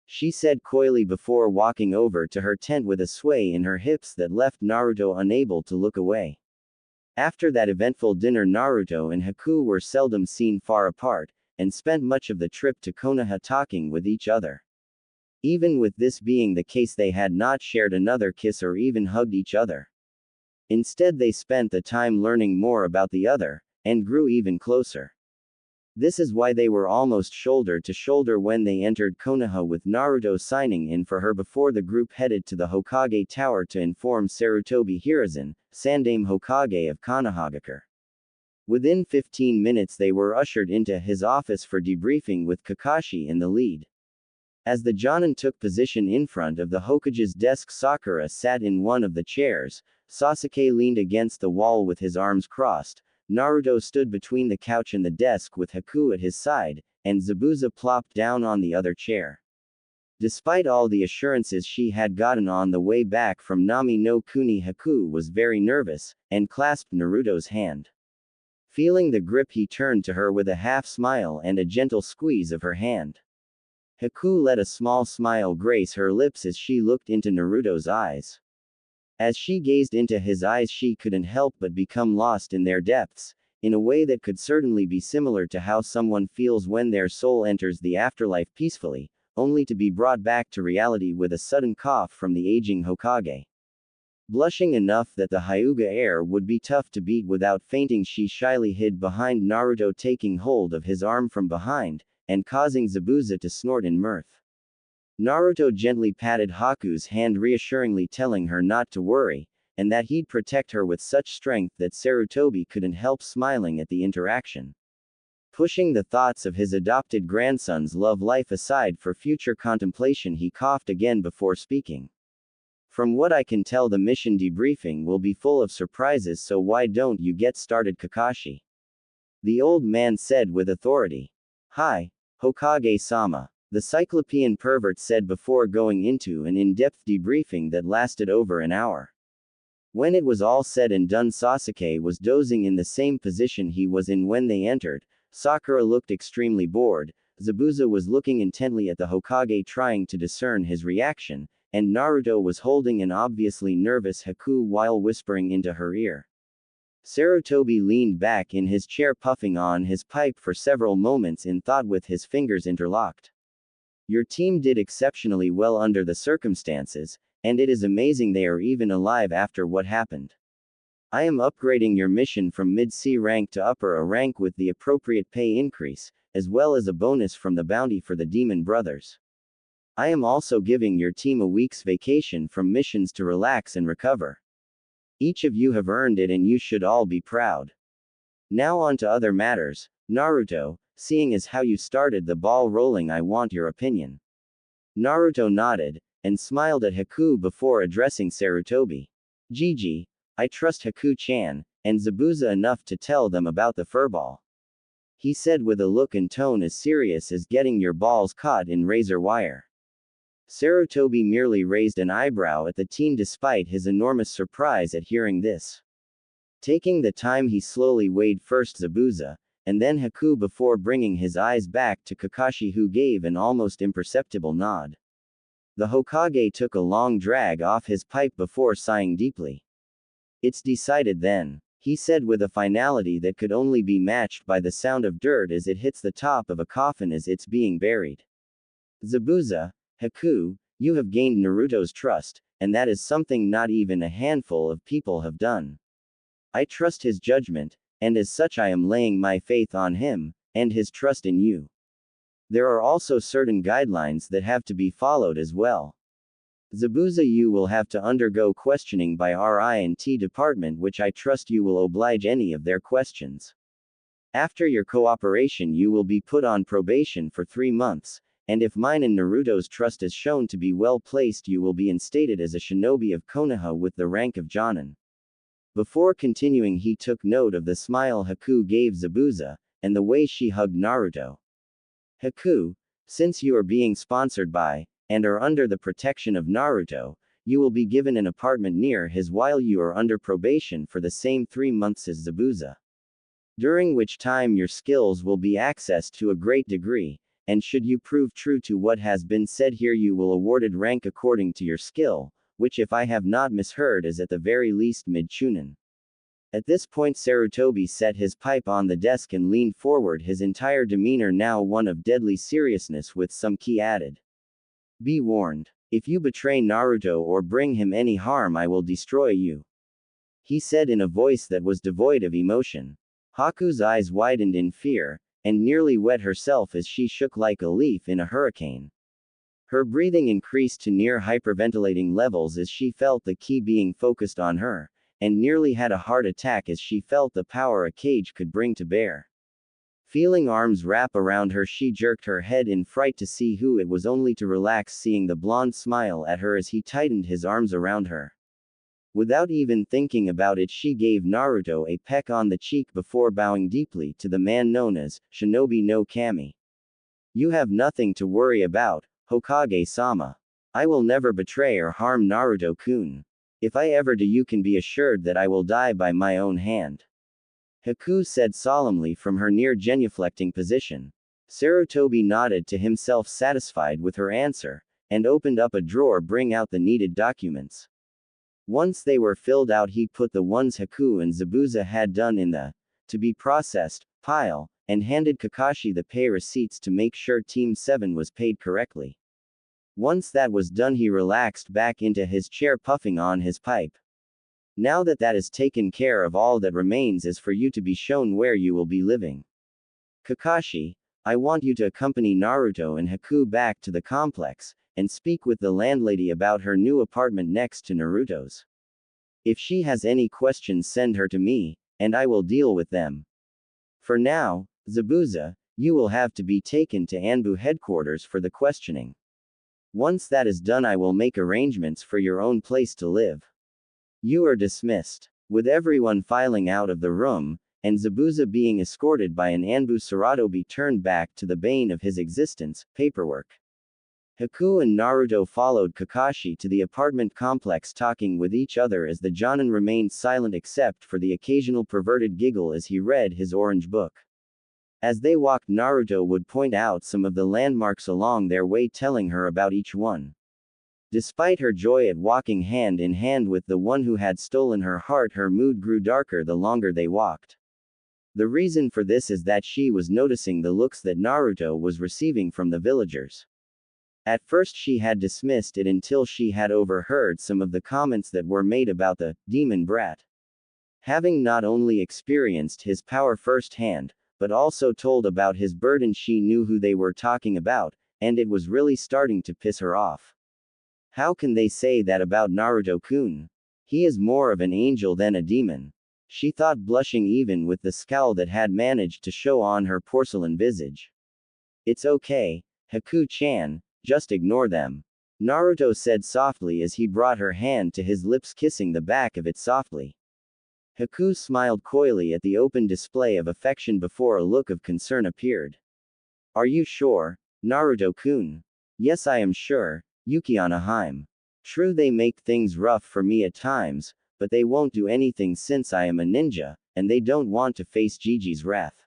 she said coyly before walking over to her tent with a sway in her hips that left Naruto unable to look away. After that eventful dinner, Naruto and Haku were seldom seen far apart, and spent much of the trip to Konoha talking with each other. Even with this being the case, they had not shared another kiss or even hugged each other. Instead, they spent the time learning more about the other, and grew even closer. This is why they were almost shoulder to shoulder when they entered Konoha, with Naruto signing in for her before the group headed to the Hokage Tower to inform Sarutobi Hiruzen, Sandaime Hokage of Konohagakure. Within 15 minutes they were ushered into his office for debriefing, with Kakashi in the lead. As the Jonin took position in front of the Hokage's desk, Sakura sat in one of the chairs, Sasuke leaned against the wall with his arms crossed, Naruto stood between the couch and the desk with Haku at his side, and Zabuza plopped down on the other chair. Despite all the assurances she had gotten on the way back from Nami no Kuni, Haku was very nervous, and clasped Naruto's hand. Feeling the grip, he turned to her with a half smile and a gentle squeeze of her hand. Haku let a small smile grace her lips as she looked into Naruto's eyes. As she gazed into his eyes, she couldn't help but become lost in their depths, in a way that could certainly be similar to how someone feels when their soul enters the afterlife peacefully, only to be brought back to reality with a sudden cough from the aging Hokage. Blushing enough that the Hyuga air would be tough to beat without fainting, she shyly hid behind Naruto, taking hold of his arm from behind, and causing Zabuza to snort in mirth. Naruto gently patted Haku's hand, reassuringly telling her not to worry, and that he'd protect her with such strength that Sarutobi couldn't help smiling at the interaction. Pushing the thoughts of his adopted grandson's love life aside for future contemplation, he coughed again before speaking. "From what I can tell, the mission debriefing will be full of surprises, so why don't you get started, Kakashi?" the old man said with authority. "Hi, Hokage-sama," the Cyclopean pervert said before going into an in-depth debriefing that lasted over an hour. When it was all said and done, Sasuke was dozing in the same position he was in when they entered. Sakura looked extremely bored, Zabuza was looking intently at the Hokage trying to discern his reaction, and Naruto was holding an obviously nervous Haku while whispering into her ear. Sarutobi leaned back in his chair, puffing on his pipe for several moments in thought with his fingers interlocked. "Your team did exceptionally well under the circumstances, and it is amazing they are even alive after what happened. I am upgrading your mission from mid-C rank to upper A rank with the appropriate pay increase, as well as a bonus from the bounty for the Demon Brothers. I am also giving your team a week's vacation from missions to relax and recover. Each of you have earned it and you should all be proud. Now on to other matters, Naruto, seeing as how you started the ball rolling, I want your opinion." Naruto nodded, and smiled at Haku before addressing Sarutobi. "Gigi, I trust Haku-chan, and Zabuza enough to tell them about the furball," he said with a look and tone as serious as getting your balls caught in razor wire. Sarutobi merely raised an eyebrow at the teen despite his enormous surprise at hearing this. Taking the time, he slowly weighed first Zabuza, and then Haku before bringing his eyes back to Kakashi, who gave an almost imperceptible nod. The Hokage took a long drag off his pipe before sighing deeply. "It's decided then," he said with a finality that could only be matched by the sound of dirt as it hits the top of a coffin as it's being buried. Zabuza, Haku, you have gained Naruto's trust, and that is something not even a handful of people have done. I trust his judgment, and as such I am laying my faith on him, and his trust in you. There are also certain guidelines that have to be followed as well. Zabuza, you will have to undergo questioning by our I&T department, which I trust you will oblige any of their questions. After your cooperation you will be put on probation for 3 months, and if mine and Naruto's trust is shown to be well placed you will be instated as a shinobi of Konoha with the rank of Jonin. Before continuing he took note of the smile Haku gave Zabuza, and the way she hugged Naruto. Haku, since you are being sponsored by, and are under the protection of Naruto, you will be given an apartment near his while you are under probation for the same 3 months as Zabuza. During which time your skills will be accessed to a great degree, and should you prove true to what has been said here you will awarded rank according to your skill, which if I have not misheard is at the very least mid-chunin. At this point Sarutobi set his pipe on the desk and leaned forward, his entire demeanor now one of deadly seriousness with some key added. Be warned. If you betray Naruto or bring him any harm I will destroy you. He said in a voice that was devoid of emotion. Haku's eyes widened in fear, and nearly wet herself as she shook like a leaf in a hurricane. Her breathing increased to near hyperventilating levels as she felt the ki being focused on her, and nearly had a heart attack as she felt the power a cage could bring to bear. Feeling arms wrap around her she jerked her head in fright to see who it was, only to relax seeing the blonde smile at her as he tightened his arms around her. Without even thinking about it she gave Naruto a peck on the cheek before bowing deeply to the man known as Shinobi no Kami. You have nothing to worry about, Hokage-sama. I will never betray or harm Naruto-kun. If I ever do you can be assured that I will die by my own hand. Haku said solemnly from her near genuflecting position. Sarutobi nodded to himself satisfied with her answer, and opened up a drawer bring out the needed documents. Once they were filled out he put the ones Haku and Zabuza had done in the to be processed pile, and handed Kakashi the pay receipts to make sure Team 7 was paid correctly. Once that was done he relaxed back into his chair puffing on his pipe. Now that that is taken care of all that remains is for you to be shown where you will be living. Kakashi, I want you to accompany Naruto and Haku back to the complex, and speak with the landlady about her new apartment next to Naruto's. If she has any questions send her to me, and I will deal with them. For now, Zabuza, you will have to be taken to Anbu headquarters for the questioning. Once that is done I will make arrangements for your own place to live. You are dismissed. With everyone filing out of the room, and Zabuza being escorted by an Anbu, Sarutobi turned back to the bane of his existence, paperwork. Haku and Naruto followed Kakashi to the apartment complex talking with each other as the Jonin remained silent except for the occasional perverted giggle as he read his orange book. As they walked Naruto would point out some of the landmarks along their way telling her about each one. Despite her joy at walking hand in hand with the one who had stolen her heart her mood grew darker the longer they walked. The reason for this is that she was noticing the looks that Naruto was receiving from the villagers. At first she had dismissed it until she had overheard some of the comments that were made about the demon brat. Having not only experienced his power firsthand, but also told about his burden she knew who they were talking about, and it was really starting to piss her off. How can they say that about Naruto-kun? He is more of an angel than a demon. She thought, blushing even with the scowl that had managed to show on her porcelain visage. It's okay, Haku-chan, just ignore them. Naruto said softly as he brought her hand to his lips kissing the back of it softly. Haku smiled coyly at the open display of affection before a look of concern appeared. Are you sure, Naruto-kun? Yes I am sure, Yukiana-hime. True they make things rough for me at times, but they won't do anything since I am a ninja, and they don't want to face Gigi's wrath.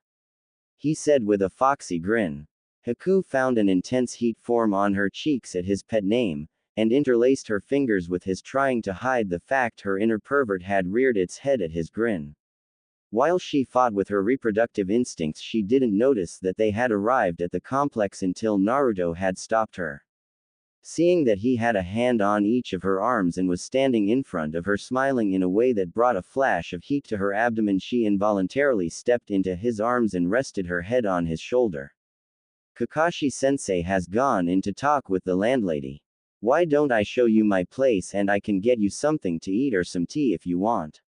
He said with a foxy grin. Haku found an intense heat form on her cheeks at his pet name, and interlaced her fingers with his trying to hide the fact her inner pervert had reared its head at his grin. While she fought with her reproductive instincts, she didn't notice that they had arrived at the complex until Naruto had stopped her. Seeing that he had a hand on each of her arms and was standing in front of her smiling in a way that brought a flash of heat to her abdomen, she involuntarily stepped into his arms and rested her head on his shoulder. Kakashi-sensei has gone in to talk with the landlady. Why don't I show you my place and I can get you something to eat or some tea if you want?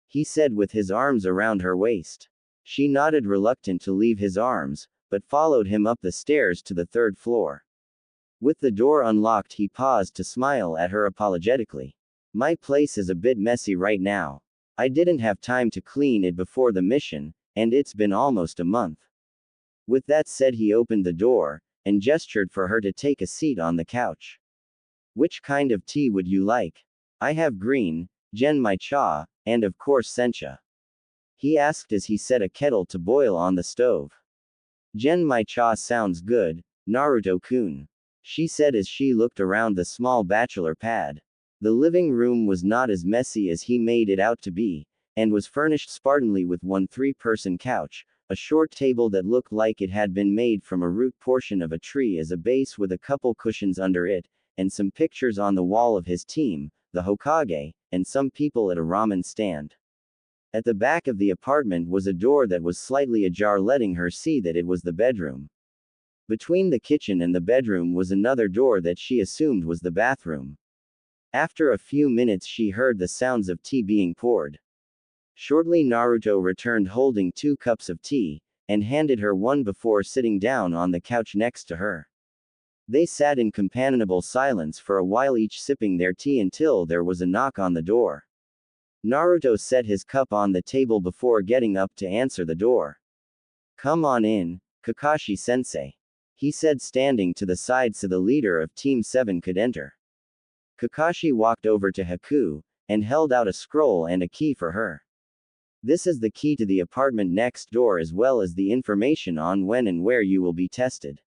He said with his arms around her waist. She nodded, reluctant to leave his arms, but followed him up the stairs to the third floor. With the door unlocked, he paused to smile at her apologetically. My place is a bit messy right now. I didn't have time to clean it before the mission, and it's been almost a month. With that said, he opened the door, and gestured for her to take a seat on the couch. Which kind of tea would you like? I have green, genmai cha, and of course sencha. He asked as he set a kettle to boil on the stove. Genmai cha sounds good, Naruto-kun, she said as she looked around the small bachelor pad. The living room was not as messy as he made it out to be, and was furnished spartanly with one 3-person couch, a short table that looked like it had been made from a root portion of a tree as a base with a couple cushions under it, and some pictures on the wall of his team, the Hokage, and some people at a ramen stand. At the back of the apartment was a door that was slightly ajar, letting her see that it was the bedroom. Between the kitchen and the bedroom was another door that she assumed was the bathroom. After a few minutes, she heard the sounds of tea being poured. Shortly, Naruto returned holding 2 cups of tea, and handed her one before sitting down on the couch next to her. They sat in companionable silence for a while, each sipping their tea, until there was a knock on the door. Naruto set his cup on the table before getting up to answer the door. Come on in, Kakashi-sensei, he said, standing to the side so the leader of Team 7 could enter. Kakashi walked over to Haku, and held out a scroll and a key for her. This is the key to the apartment next door, as well as the information on when and where you will be tested.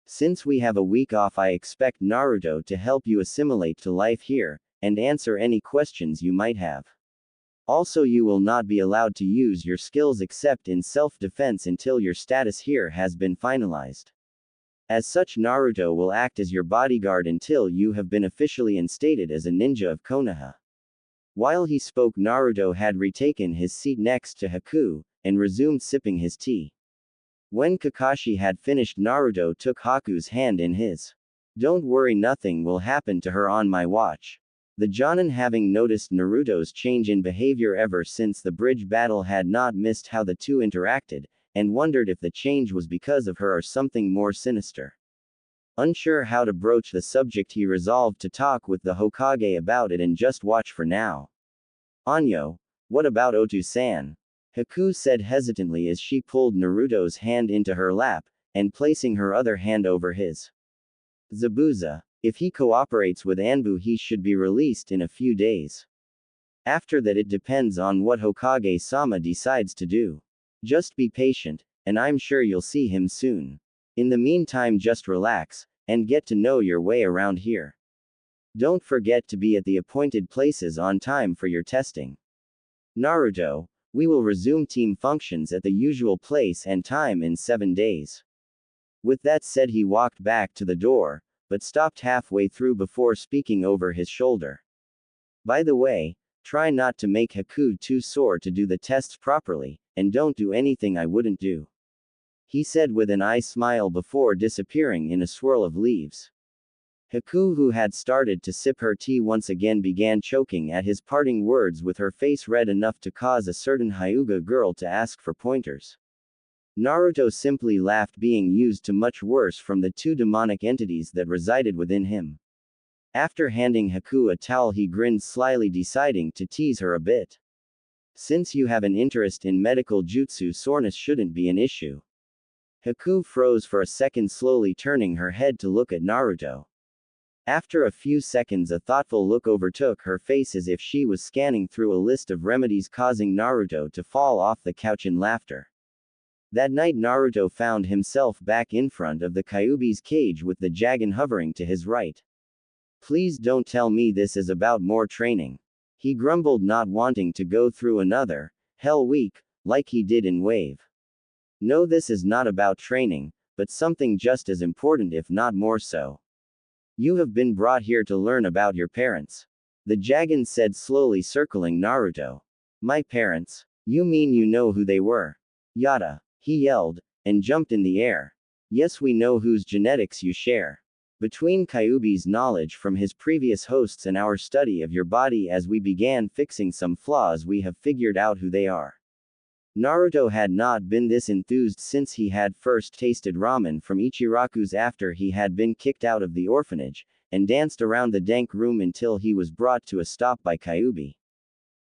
Since we have a week off, I expect Naruto to help you assimilate to life here, and answer any questions you might have. Also, you will not be allowed to use your skills except in self-defense until your status here has been finalized. As such, Naruto will act as your bodyguard until you have been officially instated as a ninja of Konoha. While he spoke, Naruto had retaken his seat next to Haku, and resumed sipping his tea. When Kakashi had finished, Naruto took Haku's hand in his. Don't worry, nothing will happen to her on my watch. The Jonin, having noticed Naruto's change in behavior ever since the bridge battle, had not missed how the two interacted, and wondered if the change was because of her or something more sinister. Unsure how to broach the subject, he resolved to talk with the Hokage about it and just watch for now. Anyo, what about Otu-san? Haku said hesitantly as she pulled Naruto's hand into her lap, and placing her other hand over his. Zabuza, if he cooperates with Anbu, he should be released in a few days. After that, it depends on what Hokage-sama decides to do. Just be patient, and I'm sure you'll see him soon. In the meantime, just relax, and get to know your way around here. Don't forget to be at the appointed places on time for your testing. Naruto, we will resume team functions at the usual place and time in 7 days. With that said, he walked back to the door, but stopped halfway through before speaking over his shoulder. By the way, try not to make Haku too sore to do the tests properly, and don't do anything I wouldn't do. He said with an eye smile before disappearing in a swirl of leaves. Haku, who had started to sip her tea once again, began choking at his parting words, with her face red enough to cause a certain Hyuga girl to ask for pointers. Naruto simply laughed, being used to much worse from the 2 demonic entities that resided within him. After handing Haku a towel, he grinned slyly, deciding to tease her a bit. Since you have an interest in medical jutsu, soreness shouldn't be an issue. Haku froze for a second, slowly turning her head to look at Naruto. After a few seconds, a thoughtful look overtook her face, as if she was scanning through a list of remedies, causing Naruto to fall off the couch in laughter. That night, Naruto found himself back in front of the Kyuubi's cage with the Jagan hovering to his right. Please don't tell me this is about more training. He grumbled, not wanting to go through another Hell weak, like he did in Wave. No, this is not about training, but something just as important if not more so. You have been brought here to learn about your parents. The Jagan said slowly, circling Naruto. My parents? You mean you know who they were? Yada. He yelled, and jumped in the air. Yes, we know whose genetics you share. Between Kyuubi's knowledge from his previous hosts and our study of your body as we began fixing some flaws, we have figured out who they are. Naruto had not been this enthused since he had first tasted ramen from Ichiraku's after he had been kicked out of the orphanage, and danced around the dank room until he was brought to a stop by Kyuubi.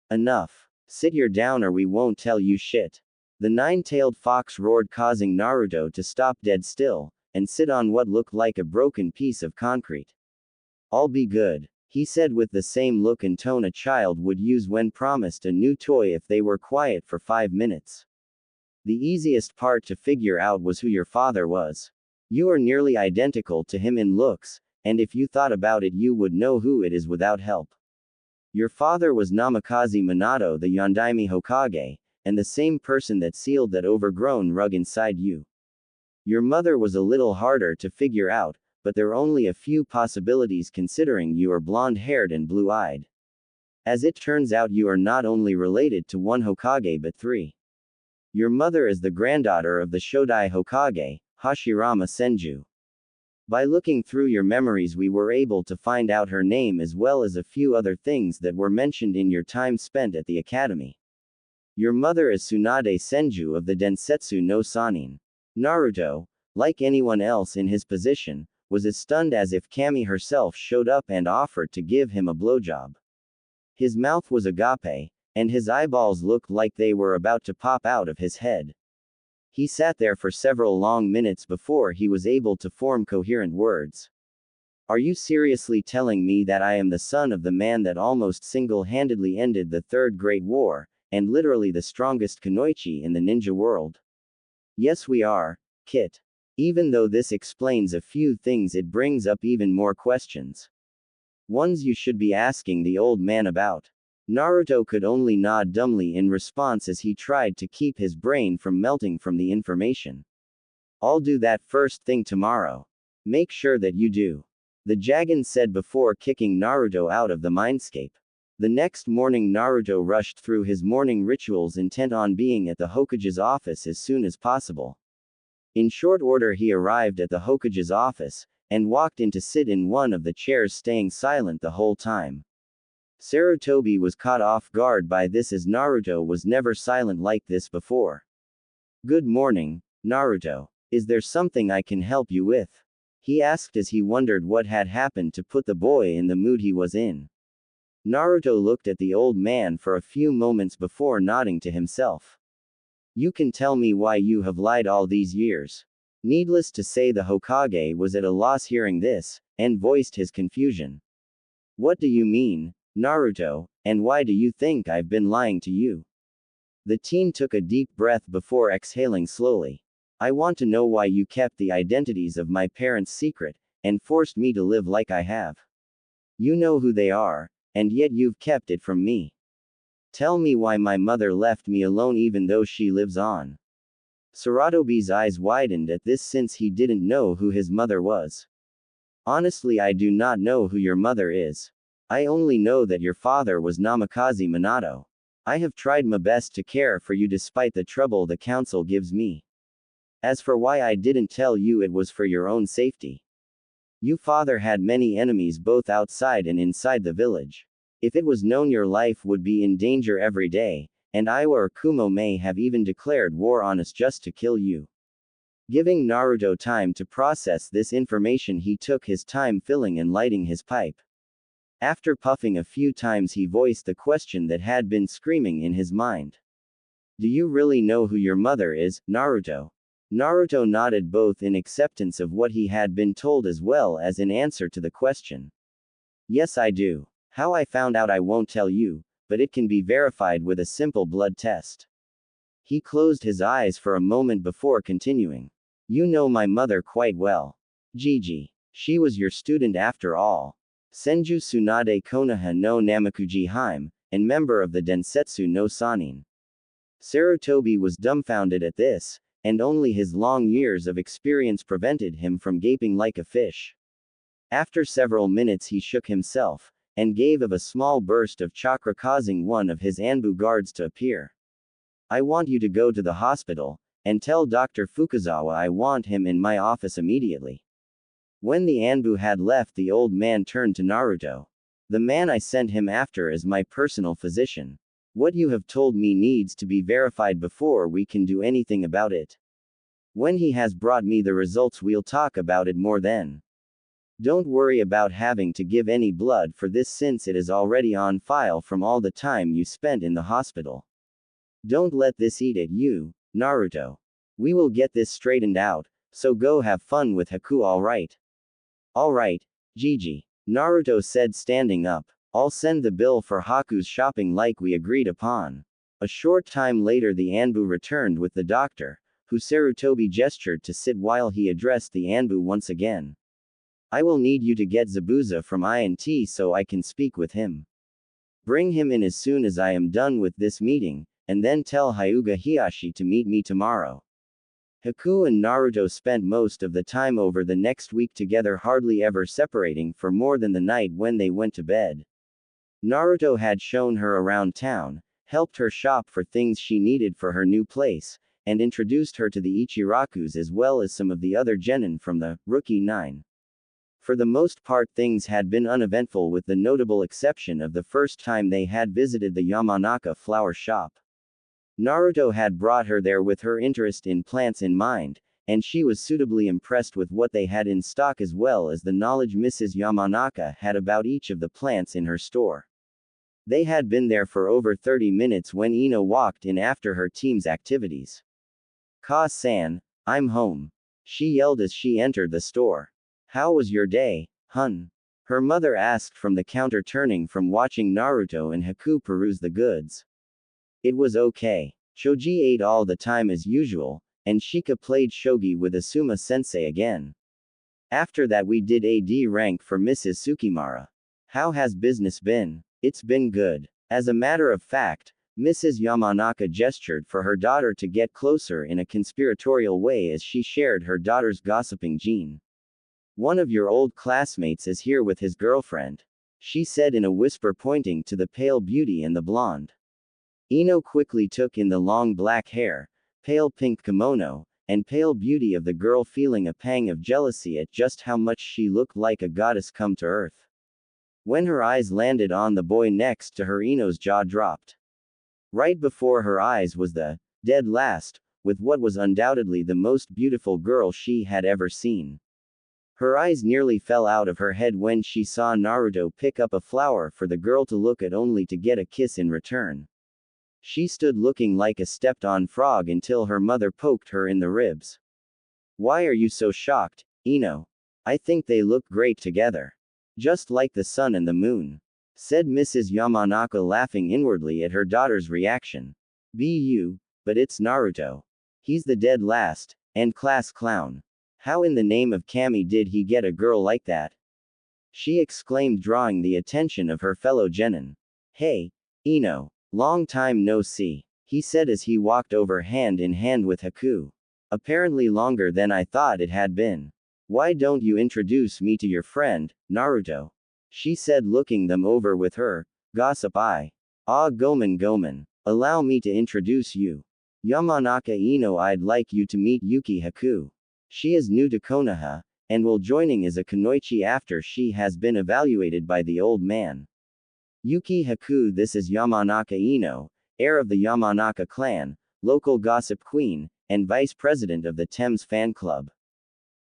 Enough. Sit your down or we won't tell you shit. The nine-tailed fox roared, causing Naruto to stop dead still, and sit on what looked like a broken piece of concrete. I'll be good, he said with the same look and tone a child would use when promised a new toy if they were quiet for 5 minutes. The easiest part to figure out was who your father was. You are nearly identical to him in looks, and if you thought about it you would know who it is without help. Your father was Namikaze Minato, the Yondaime Hokage, and the same person that sealed that overgrown rug inside you. Your mother was a little harder to figure out, but there are only a few possibilities considering you are blonde-haired and blue-eyed. As it turns out, you are not only related to one Hokage but 3. Your mother is the granddaughter of the Shodai Hokage, Hashirama Senju. By looking through your memories we were able to find out her name as well as a few other things that were mentioned in your time spent at the academy. Your mother is Tsunade Senju of the Densetsu no Sannin. Naruto, like anyone else in his position, was as stunned as if Kami herself showed up and offered to give him a blowjob. His mouth was agape, and his eyeballs looked like they were about to pop out of his head. He sat there for several long minutes before he was able to form coherent words. Are you seriously telling me that I am the son of the man that almost single-handedly ended the Third Great War, and literally the strongest kunoichi in the ninja world? Yes, we are, Kit. Even though this explains a few things, it brings up even more questions. Ones you should be asking the old man about. Naruto could only nod dumbly in response as he tried to keep his brain from melting from the information. I'll do that first thing tomorrow. Make sure that you do. The Jagan said before kicking Naruto out of the mindscape. The next morning Naruto rushed through his morning rituals intent on being at the Hokage's office as soon as possible. In short order he arrived at the Hokage's office, and walked in to sit in one of the chairs, staying silent the whole time. Sarutobi was caught off guard by this as Naruto was never silent like this before. Good morning, Naruto. Is there something I can help you with? He asked as he wondered what had happened to put the boy in the mood he was in. Naruto looked at the old man for a few moments before nodding to himself. You can tell me why you have lied all these years. Needless to say, the Hokage was at a loss hearing this, and voiced his confusion. What do you mean, Naruto, and why do you think I've been lying to you? The teen took a deep breath before exhaling slowly. I want to know why you kept the identities of my parents secret, and forced me to live like I have. You know who they are, and yet you've kept it from me. Tell me why my mother left me alone even though she lives on. Sarutobi's eyes widened at this since he didn't know who his mother was. Honestly, I do not know who your mother is. I only know that your father was Namikaze Minato. I have tried my best to care for you despite the trouble the council gives me. As for why I didn't tell you, it was for your own safety. Your father had many enemies both outside and inside the village. If it was known your life would be in danger every day, and Iwa or Kumo may have even declared war on us just to kill you. Giving Naruto time to process this information, he took his time filling and lighting his pipe. After puffing a few times he voiced the question that had been screaming in his mind. Do you really know who your mother is, Naruto? Naruto nodded, both in acceptance of what he had been told as well as in answer to the question. Yes, I do. How I found out I won't tell you, but it can be verified with a simple blood test. He closed his eyes for a moment before continuing. You know my mother quite well. Gigi. She was your student after all. Senju Tsunade Konoha no Namakuji Hime, and member of the Densetsu no Sannin. Sarutobi was dumbfounded at this, and only his long years of experience prevented him from gaping like a fish. After several minutes he shook himself, and gave of a small burst of chakra, causing one of his Anbu guards to appear. I want you to go to the hospital, and tell Dr. Fukuzawa I want him in my office immediately. When the Anbu had left, the old man turned to Naruto. The man I sent him after is my personal physician. What you have told me needs to be verified before we can do anything about it. When he has brought me the results, we'll talk about it more then. Don't worry about having to give any blood for this, since it is already on file from all the time you spent in the hospital. Don't let this eat at you, Naruto. We will get this straightened out, so go have fun with Haku, alright? Alright, Gigi. Naruto said, standing up. I'll send the bill for Haku's shopping like we agreed upon. A short time later the Anbu returned with the doctor, who Sarutobi gestured to sit while he addressed the Anbu once again. I will need you to get Zabuza from INT so I can speak with him. Bring him in as soon as I am done with this meeting, and then tell Hyuga Hiyashi to meet me tomorrow. Haku and Naruto spent most of the time over the next week together, hardly ever separating for more than the night when they went to bed. Naruto had shown her around town, helped her shop for things she needed for her new place, and introduced her to the Ichirakus as well as some of the other genin from the Rookie 9. For the most part things had been uneventful, with the notable exception of the first time they had visited the Yamanaka flower shop. Naruto had brought her there with her interest in plants in mind, and she was suitably impressed with what they had in stock as well as the knowledge Mrs. Yamanaka had about each of the plants in her store. They had been there for over 30 minutes when Ino walked in after her team's activities. Ka-san, I'm home. She yelled as she entered the store. How was your day, hun? Her mother asked from the counter, turning from watching Naruto and Haku peruse the goods. It was okay. Shoji ate all the time as usual, and Shika played shogi with Asuma-sensei again. After that we did AD rank for Mrs. Tsukimura. How has business been? It's been good. As a matter of fact, Mrs. Yamanaka gestured for her daughter to get closer in a conspiratorial way as she shared her daughter's gossiping gene. One of your old classmates is here with his girlfriend, she said in a whisper, pointing to the pale beauty and the blonde. Ino quickly took in the long black hair, pale pink kimono, and pale beauty of the girl, feeling a pang of jealousy at just how much she looked like a goddess come to earth. When her eyes landed on the boy next to her, Ino's jaw dropped. Right before her eyes was the dead last, with what was undoubtedly the most beautiful girl she had ever seen. Her eyes nearly fell out of her head when she saw Naruto pick up a flower for the girl to look at, only to get a kiss in return. She stood looking like a stepped-on frog until her mother poked her in the ribs. Why are you so shocked, Ino? I think they look great together. Just like the sun and the moon, said Mrs. Yamanaka, laughing inwardly at her daughter's reaction. But it's Naruto. He's the dead last, and class clown. How in the name of Kami did he get a girl like that? She exclaimed, drawing the attention of her fellow genin. Hey, Ino. Long time no see, he said as he walked over hand in hand with Haku. Apparently longer than I thought it had been. Why don't you introduce me to your friend, Naruto? She said, looking them over with her gossip eye. Ah, Gomen. Allow me to introduce you. Yamanaka Ino, I'd like you to meet Yuki Haku. She is new to Konoha, and will joining as a kunoichi after she has been evaluated by the old man. Yuki Haku, this is Yamanaka Ino, heir of the Yamanaka clan, local gossip queen, and vice president of the Thames fan club.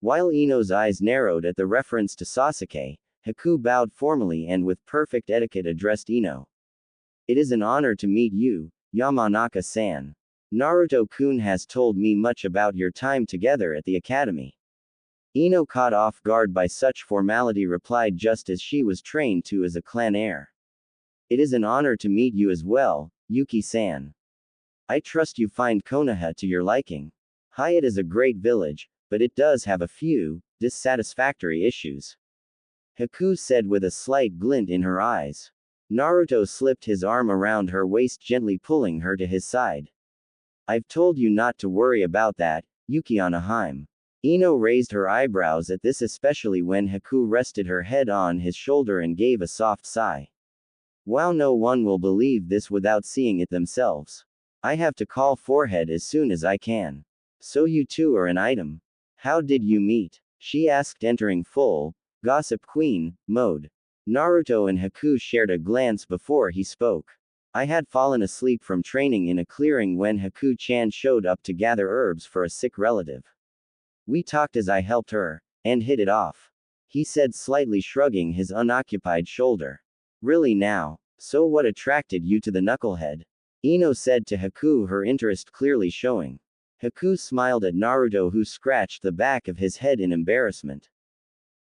While Ino's eyes narrowed at the reference to Sasuke, Haku bowed formally and with perfect etiquette addressed Ino. It is an honor to meet you, Yamanaka-san. Naruto-kun has told me much about your time together at the academy. Ino, caught off guard by such formality, replied just as she was trained to as a clan heir. It is an honor to meet you as well, Yuki-san. I trust you find Konoha to your liking. Hyatt is a great village, but it does have a few dissatisfactory issues. Haku said with a slight glint in her eyes. Naruto slipped his arm around her waist, gently pulling her to his side. I've told you not to worry about that, Yukiana. Ino raised her eyebrows at this, especially when Haku rested her head on his shoulder and gave a soft sigh. Wow, no one will believe this without seeing it themselves. I have to call Forehead as soon as I can. So you two are an item. How did you meet? She asked, entering full gossip queen mode. Naruto and Haku shared a glance before he spoke. I had fallen asleep from training in a clearing when Haku-chan showed up to gather herbs for a sick relative. We talked as I helped her, and hit it off. He said, slightly shrugging his unoccupied shoulder. Really now? So what attracted you to the knucklehead? Ino said to Haku, her interest clearly showing. Haku smiled at Naruto, who scratched the back of his head in embarrassment.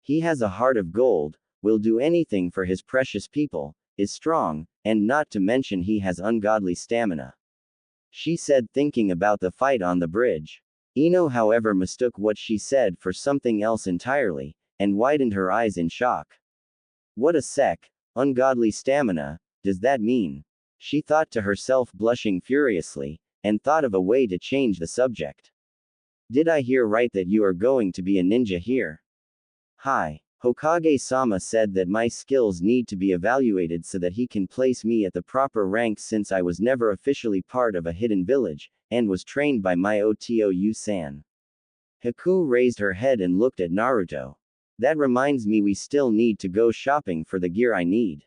He has a heart of gold, will do anything for his precious people, is strong, and not to mention he has ungodly stamina. She said, thinking about the fight on the bridge. Ino, however, mistook what she said for something else entirely, and widened her eyes in shock. What a sec, ungodly stamina, does that mean? She thought to herself, blushing furiously, and thought of a way to change the subject. Did I hear right that you are going to be a ninja here? Hi. Hokage-sama said that my skills need to be evaluated so that he can place me at the proper rank, since I was never officially part of a hidden village, and was trained by my Otou-san. Haku raised her head and looked at Naruto. That reminds me, we still need to go shopping for the gear I need.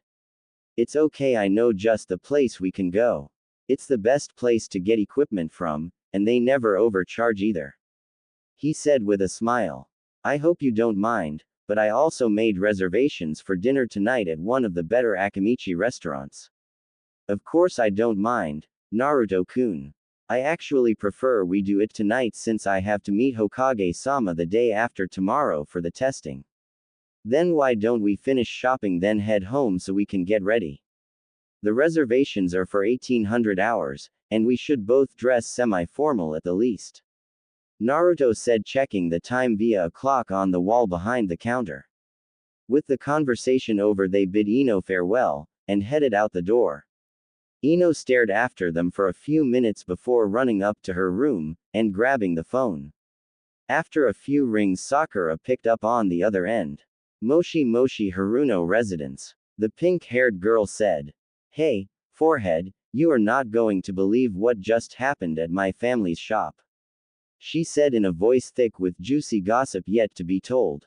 It's okay, I know just the place we can go. It's the best place to get equipment from, and they never overcharge either. He said with a smile. I hope you don't mind, but I also made reservations for dinner tonight at one of the better Akimichi restaurants. Of course I don't mind, Naruto-kun. I actually prefer we do it tonight, since I have to meet Hokage-sama the day after tomorrow for the testing. Then why don't we finish shopping then head home so we can get ready? The reservations are for 1800 hours, and we should both dress semi-formal at the least. Naruto said, checking the time via a clock on the wall behind the counter. With the conversation over, they bid Ino farewell, and headed out the door. Ino stared after them for a few minutes before running up to her room, and grabbing the phone. After a few rings, Sakura picked up on the other end. Moshi Moshi Haruno residence. The pink-haired girl said. Hey, Forehead, you are not going to believe what just happened at my family's shop. She said in a voice thick with juicy gossip yet to be told.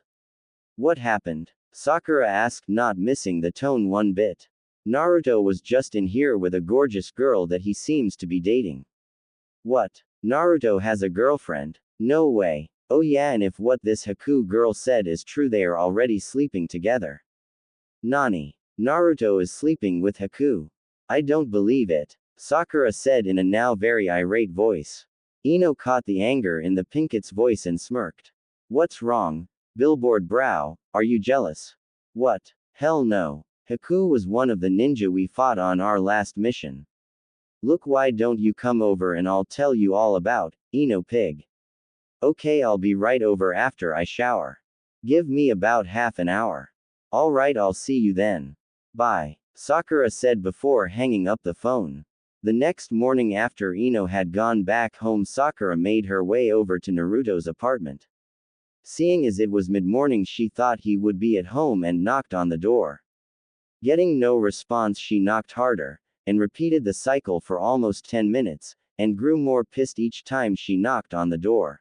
What happened? Sakura asked, not missing the tone one bit. Naruto was just in here with a gorgeous girl that he seems to be dating. What? Naruto has a girlfriend? No way. Oh yeah, and if what this Haku girl said is true, they are already sleeping together. Nani? Naruto is sleeping with Haku. I don't believe it, Sakura said in a now very irate voice. Ino caught the anger in the pinket's voice and smirked. What's wrong? Billboard brow, are you jealous? What? Hell no. Haku was one of the ninja we fought on our last mission. Look, why don't you come over and I'll tell you all about, Ino pig. Okay, I'll be right over after I shower. Give me about half an hour. Alright, I'll see you then. Bye, Sakura said before hanging up the phone. The next morning, after Ino had gone back home, Sakura made her way over to Naruto's apartment. Seeing as it was mid-morning, she thought he would be at home and knocked on the door. Getting no response, she knocked harder, and repeated the cycle for almost 10 minutes, and grew more pissed each time she knocked on the door.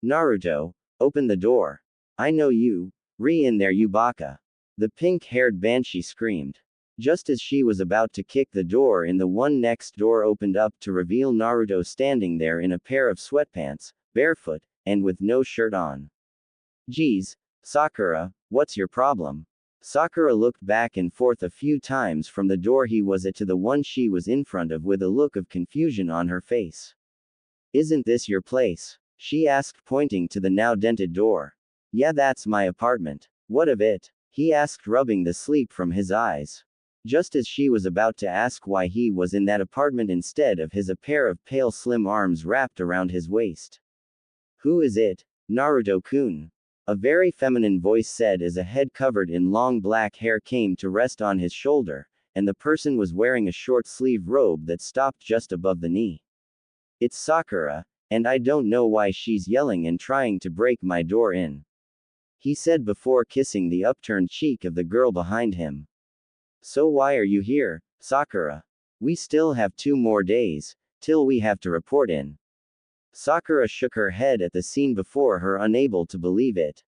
Naruto, open the door. I know you. In there, you baka. The pink-haired banshee screamed. Just as she was about to kick the door in, the one next door opened up to reveal Naruto standing there in a pair of sweatpants, barefoot, and with no shirt on. Geez, Sakura, what's your problem? Sakura looked back and forth a few times from the door he was at to the one she was in front of with a look of confusion on her face. Isn't this your place? She asked, pointing to the now dented door. Yeah, that's my apartment. What of it? He asked, rubbing the sleep from his eyes. Just as she was about to ask why he was in that apartment instead of his, a pair of pale slim arms wrapped around his waist. Who is it? Naruto-kun. A very feminine voice said as a head covered in long black hair came to rest on his shoulder, and the person was wearing a short sleeve robe that stopped just above the knee. It's Sakura, and I don't know why she's yelling and trying to break my door in. He said before kissing the upturned cheek of the girl behind him. So why are you here, Sakura? We still have 2 more days, till we have to report in. Sakura shook her head at the scene before her, unable to believe it.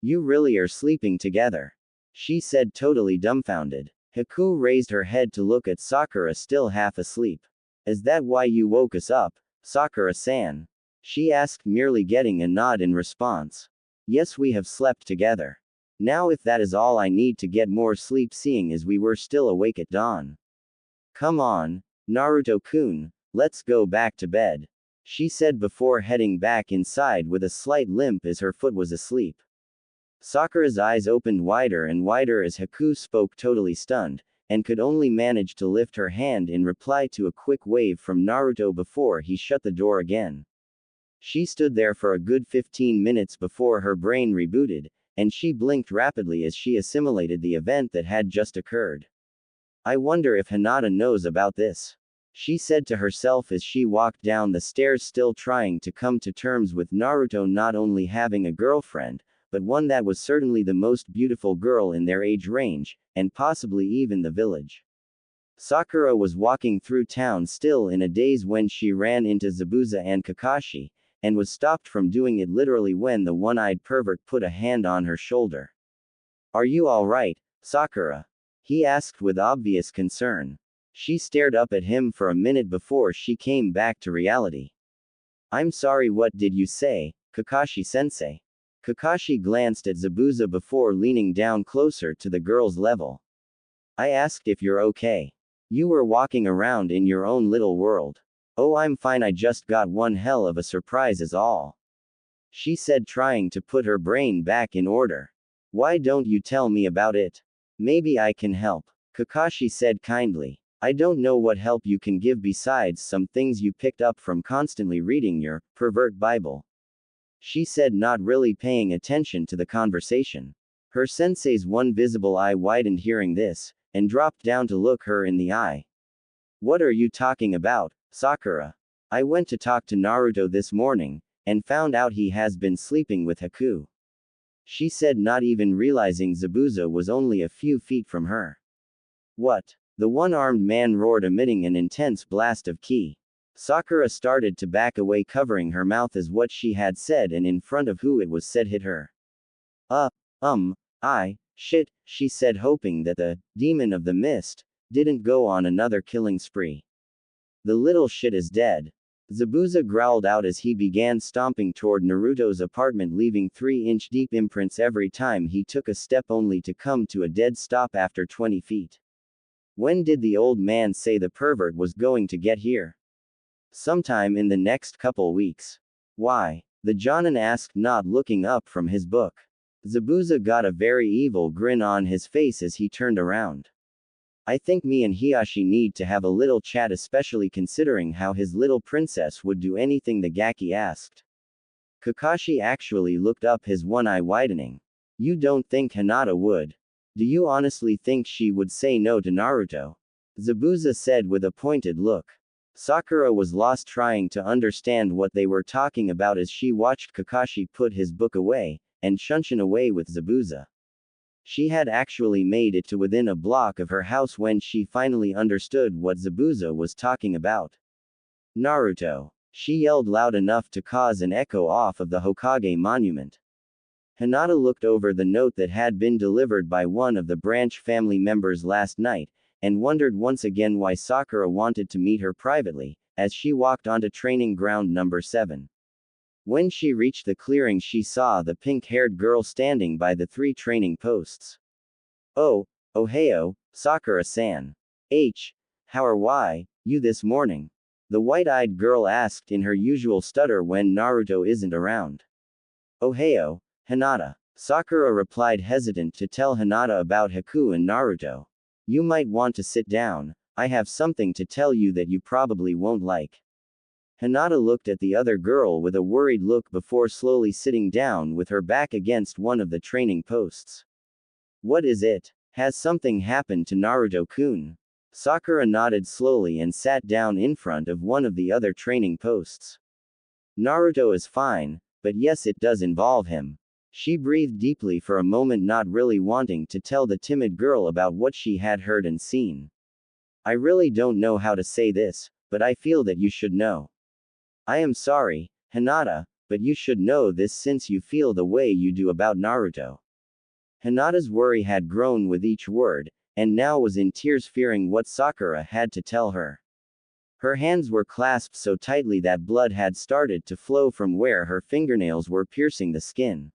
You really are sleeping together? She said, totally dumbfounded. Haku raised her head to look at Sakura, still half asleep. Is that why you woke us up, Sakura-san? She asked, merely getting a nod in response. Yes, we have slept together. Now if that is all I need to get more sleep, seeing as we were still awake at dawn. Come on, Naruto-kun, let's go back to bed. She said before heading back inside with a slight limp as her foot was asleep. Sakura's eyes opened wider and wider as Haku spoke, totally stunned, and could only manage to lift her hand in reply to a quick wave from Naruto before he shut the door again. She stood there for a good 15 minutes before her brain rebooted, and she blinked rapidly as she assimilated the event that had just occurred. I wonder if Hinata knows about this. She said to herself as she walked down the stairs, still trying to come to terms with Naruto not only having a girlfriend, but one that was certainly the most beautiful girl in their age range, and possibly even the village. Sakura was walking through town still in a daze when she ran into Zabuza and Kakashi, and was stopped from doing it literally when the one-eyed pervert put a hand on her shoulder. Are you alright, Sakura? He asked with obvious concern. She stared up at him for a minute before she came back to reality. I'm sorry, what did you say, Kakashi-sensei? Kakashi glanced at Zabuza before leaning down closer to the girl's level. I asked if you're okay. You were walking around in your own little world. Oh, I'm fine, I just got one hell of a surprise is all. She said, trying to put her brain back in order. Why don't you tell me about it? Maybe I can help. Kakashi said kindly. I don't know what help you can give besides some things you picked up from constantly reading your pervert Bible. She said, not really paying attention to the conversation. Her sensei's one visible eye widened hearing this, and dropped down to look her in the eye. What are you talking about, Sakura? I went to talk to Naruto this morning, and found out he has been sleeping with Haku. She said, not even realizing Zabuza was only a few feet from her. What? The one-armed man roared, emitting an intense blast of ki. Sakura started to back away, covering her mouth as what she had said and in front of who it was said hit her. Shit, she said, hoping that the demon of the mist didn't go on another killing spree. The little shit is dead. Zabuza growled out as he began stomping toward Naruto's apartment, leaving 3-inch deep imprints every time he took a step, only to come to a dead stop after 20 feet. When did the old man say the pervert was going to get here? Sometime in the next couple weeks. Why? The Jonin asked, not looking up from his book. Zabuza got a very evil grin on his face as he turned around. I think me and Hiyashi need to have a little chat, especially considering how his little princess would do anything the Gaki asked. Kakashi actually looked up, his one eye widening. You don't think Hinata would? Do you honestly think she would say no to Naruto? Zabuza said with a pointed look. Sakura was lost, trying to understand what they were talking about as she watched Kakashi put his book away, and shunshin away with Zabuza. She had actually made it to within a block of her house when she finally understood what Zabuza was talking about. Naruto! She yelled loud enough to cause an echo off of the Hokage monument. Hinata looked over the note that had been delivered by one of the branch family members last night, and wondered once again why Sakura wanted to meet her privately, as she walked onto training ground number 7. When she reached the clearing, she saw the pink-haired girl standing by the 3 training posts. Oh, Ohio, Sakura-san. How are you this morning? The white-eyed girl asked in her usual stutter when Naruto isn't around. Ohio, Hinata. Sakura replied, hesitant to tell Hinata about Haku and Naruto. You might want to sit down. I have something to tell you that you probably won't like. Hinata looked at the other girl with a worried look before slowly sitting down with her back against one of the training posts. What is it? Has something happened to Naruto-kun? Sakura nodded slowly and sat down in front of one of the other training posts. Naruto is fine, but yes, it does involve him. She breathed deeply for a moment, not really wanting to tell the timid girl about what she had heard and seen. I really don't know how to say this, but I feel that you should know. I am sorry, Hinata, but you should know this since you feel the way you do about Naruto. Hinata's worry had grown with each word, and now was in tears fearing what Sakura had to tell her. Her hands were clasped so tightly that blood had started to flow from where her fingernails were piercing the skin.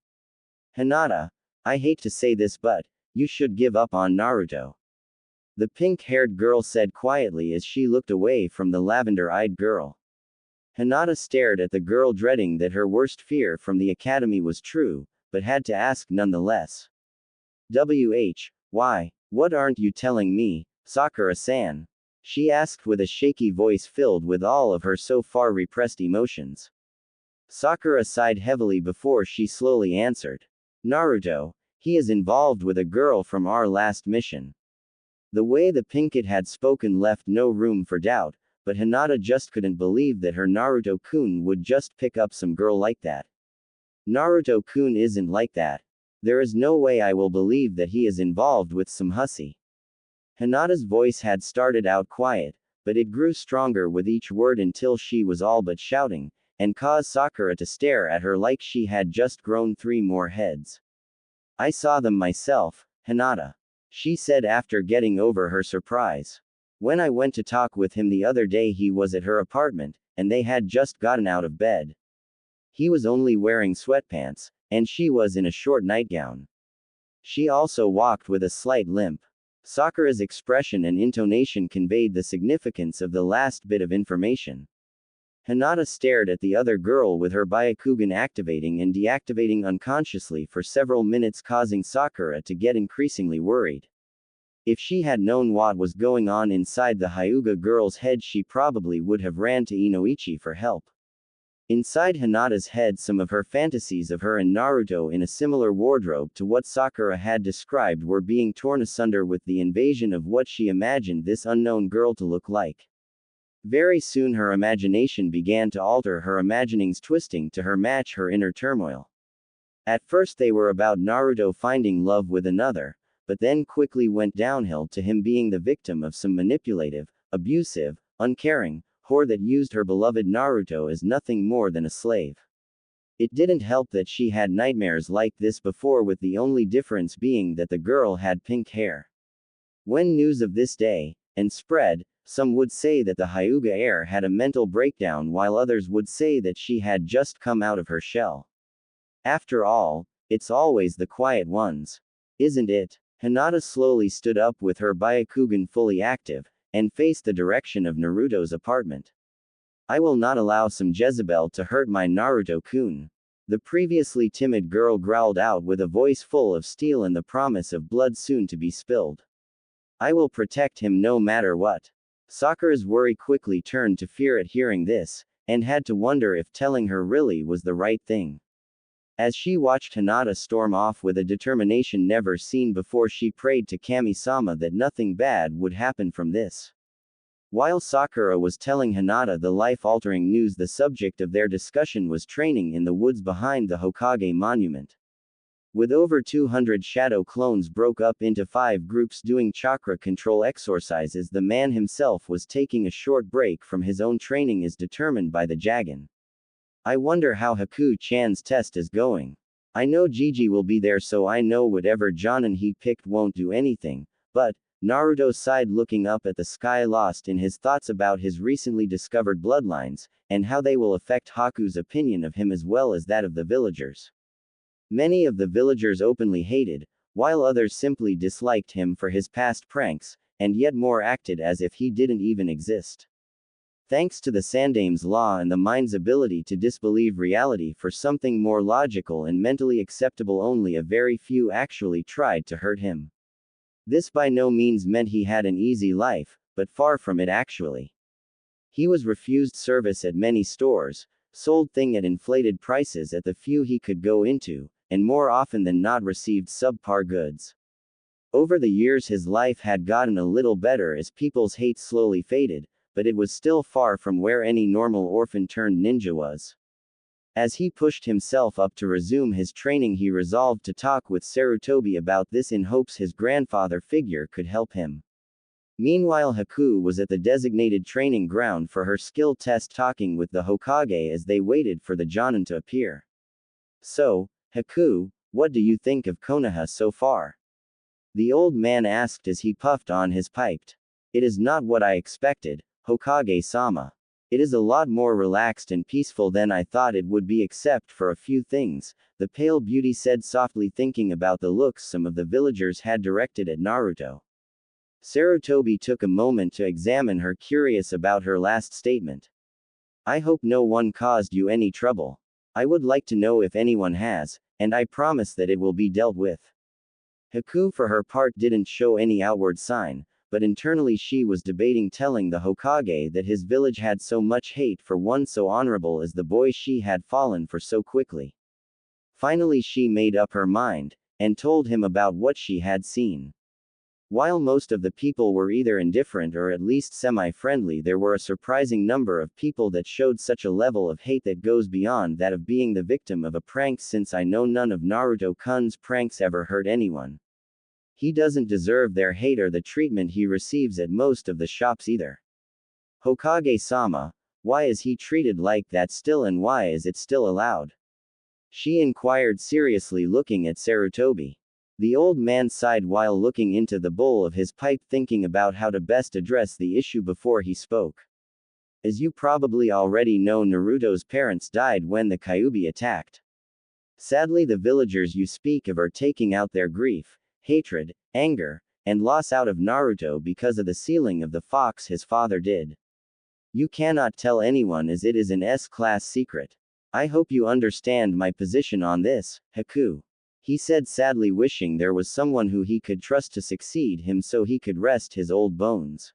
Hinata, I hate to say this, but you should give up on Naruto. The pink-haired girl said quietly as she looked away from the lavender-eyed girl. Hinata stared at the girl, dreading that her worst fear from the academy was true, but had to ask nonetheless. Why? What aren't you telling me, Sakura-san? She asked with a shaky voice filled with all of her so far repressed emotions. Sakura sighed heavily before she slowly answered. Naruto, he is involved with a girl from our last mission. The way the pink kid had spoken left no room for doubt, but Hinata just couldn't believe that her Naruto-kun would just pick up some girl like that. Naruto-kun isn't like that. There is no way I will believe that he is involved with some hussy. Hinata's voice had started out quiet, but it grew stronger with each word until she was all but shouting, and caused Sakura to stare at her like she had just grown 3 more heads. I saw them myself, Hinata. She said after getting over her surprise. When I went to talk with him the other day, he was at her apartment, and they had just gotten out of bed. He was only wearing sweatpants, and she was in a short nightgown. She also walked with a slight limp. Sakura's expression and intonation conveyed the significance of the last bit of information. Hinata stared at the other girl with her Byakugan activating and deactivating unconsciously for several minutes, causing Sakura to get increasingly worried. If she had known what was going on inside the Hyuga girl's head, she probably would have ran to Inoichi for help. Inside Hinata's head, some of her fantasies of her and Naruto in a similar wardrobe to what Sakura had described were being torn asunder with the invasion of what she imagined this unknown girl to look like. Very soon her imagination began to alter, her imaginings twisting to match her inner turmoil. At first they were about Naruto finding love with another, but then quickly went downhill to him being the victim of some manipulative, abusive, uncaring whore that used her beloved Naruto as nothing more than a slave. It didn't help that she had nightmares like this before, with the only difference being that the girl had pink hair. When news of this day and spread, some would say that the Hyuga heir had a mental breakdown, while others would say that she had just come out of her shell. After all, it's always the quiet ones, isn't it? Hinata slowly stood up with her Byakugan fully active, and faced the direction of Naruto's apartment. I will not allow some Jezebel to hurt my Naruto-kun. The previously timid girl growled out with a voice full of steel and the promise of blood soon to be spilled. I will protect him no matter what. Sakura's worry quickly turned to fear at hearing this, and had to wonder if telling her really was the right thing. As she watched Hinata storm off with a determination never seen before, she prayed to Kami-sama that nothing bad would happen from this. While Sakura was telling Hinata the life-altering news, the subject of their discussion was training in the woods behind the Hokage monument. With over 200 shadow clones broke up into 5 groups doing chakra control exercises, the man himself was taking a short break from his own training as determined by the Jagan. I wonder how Haku-chan's test is going. I know Gigi will be there, so I know whatever Jonin he picked won't do anything, but, Naruto sighed, looking up at the sky, lost in his thoughts about his recently discovered bloodlines, and how they will affect Haku's opinion of him as well as that of the villagers. Many of the villagers openly hated, while others simply disliked him for his past pranks, and yet more acted as if he didn't even exist. Thanks to the Sandame's law and the mind's ability to disbelieve reality for something more logical and mentally acceptable, only a very few actually tried to hurt him. This by no means meant he had an easy life, but far from it actually. He was refused service at many stores, sold things at inflated prices at the few he could go into, and more often than not received subpar goods. Over the years his life had gotten a little better as people's hate slowly faded, but it was still far from where any normal orphan turned ninja was. As he pushed himself up to resume his training, he resolved to talk with Sarutobi about this in hopes his grandfather figure could help him. Meanwhile, Haku was at the designated training ground for her skill test talking with the Hokage as they waited for the Jonin to appear. So, Haku, what do you think of Konoha so far? The old man asked as he puffed on his pipe. It is not what I expected, Hokage-sama. It is a lot more relaxed and peaceful than I thought it would be except for a few things, the pale beauty said softly, thinking about the looks some of the villagers had directed at Naruto. Sarutobi took a moment to examine her, curious about her last statement. I hope no one caused you any trouble. I would like to know if anyone has, and I promise that it will be dealt with. Haku for her part didn't show any outward sign, but internally she was debating telling the Hokage that his village had so much hate for one so honorable as the boy she had fallen for so quickly. Finally she made up her mind, and told him about what she had seen. While most of the people were either indifferent or at least semi-friendly, there were a surprising number of people that showed such a level of hate that goes beyond that of being the victim of a prank, since I know none of Naruto-kun's pranks ever hurt anyone. He doesn't deserve their hate or the treatment he receives at most of the shops either. Hokage-sama, why is he treated like that still, and why is it still allowed? She inquired seriously, looking at Sarutobi. The old man sighed while looking into the bowl of his pipe, thinking about how to best address the issue before he spoke. As you probably already know, Naruto's parents died when the Kyuubi attacked. Sadly, the villagers you speak of are taking out their grief, hatred, anger, and loss out of Naruto because of the sealing of the fox his father did. You cannot tell anyone, as it is an S-class secret. I hope you understand my position on this, Haku. He said sadly, wishing there was someone who he could trust to succeed him so he could rest his old bones.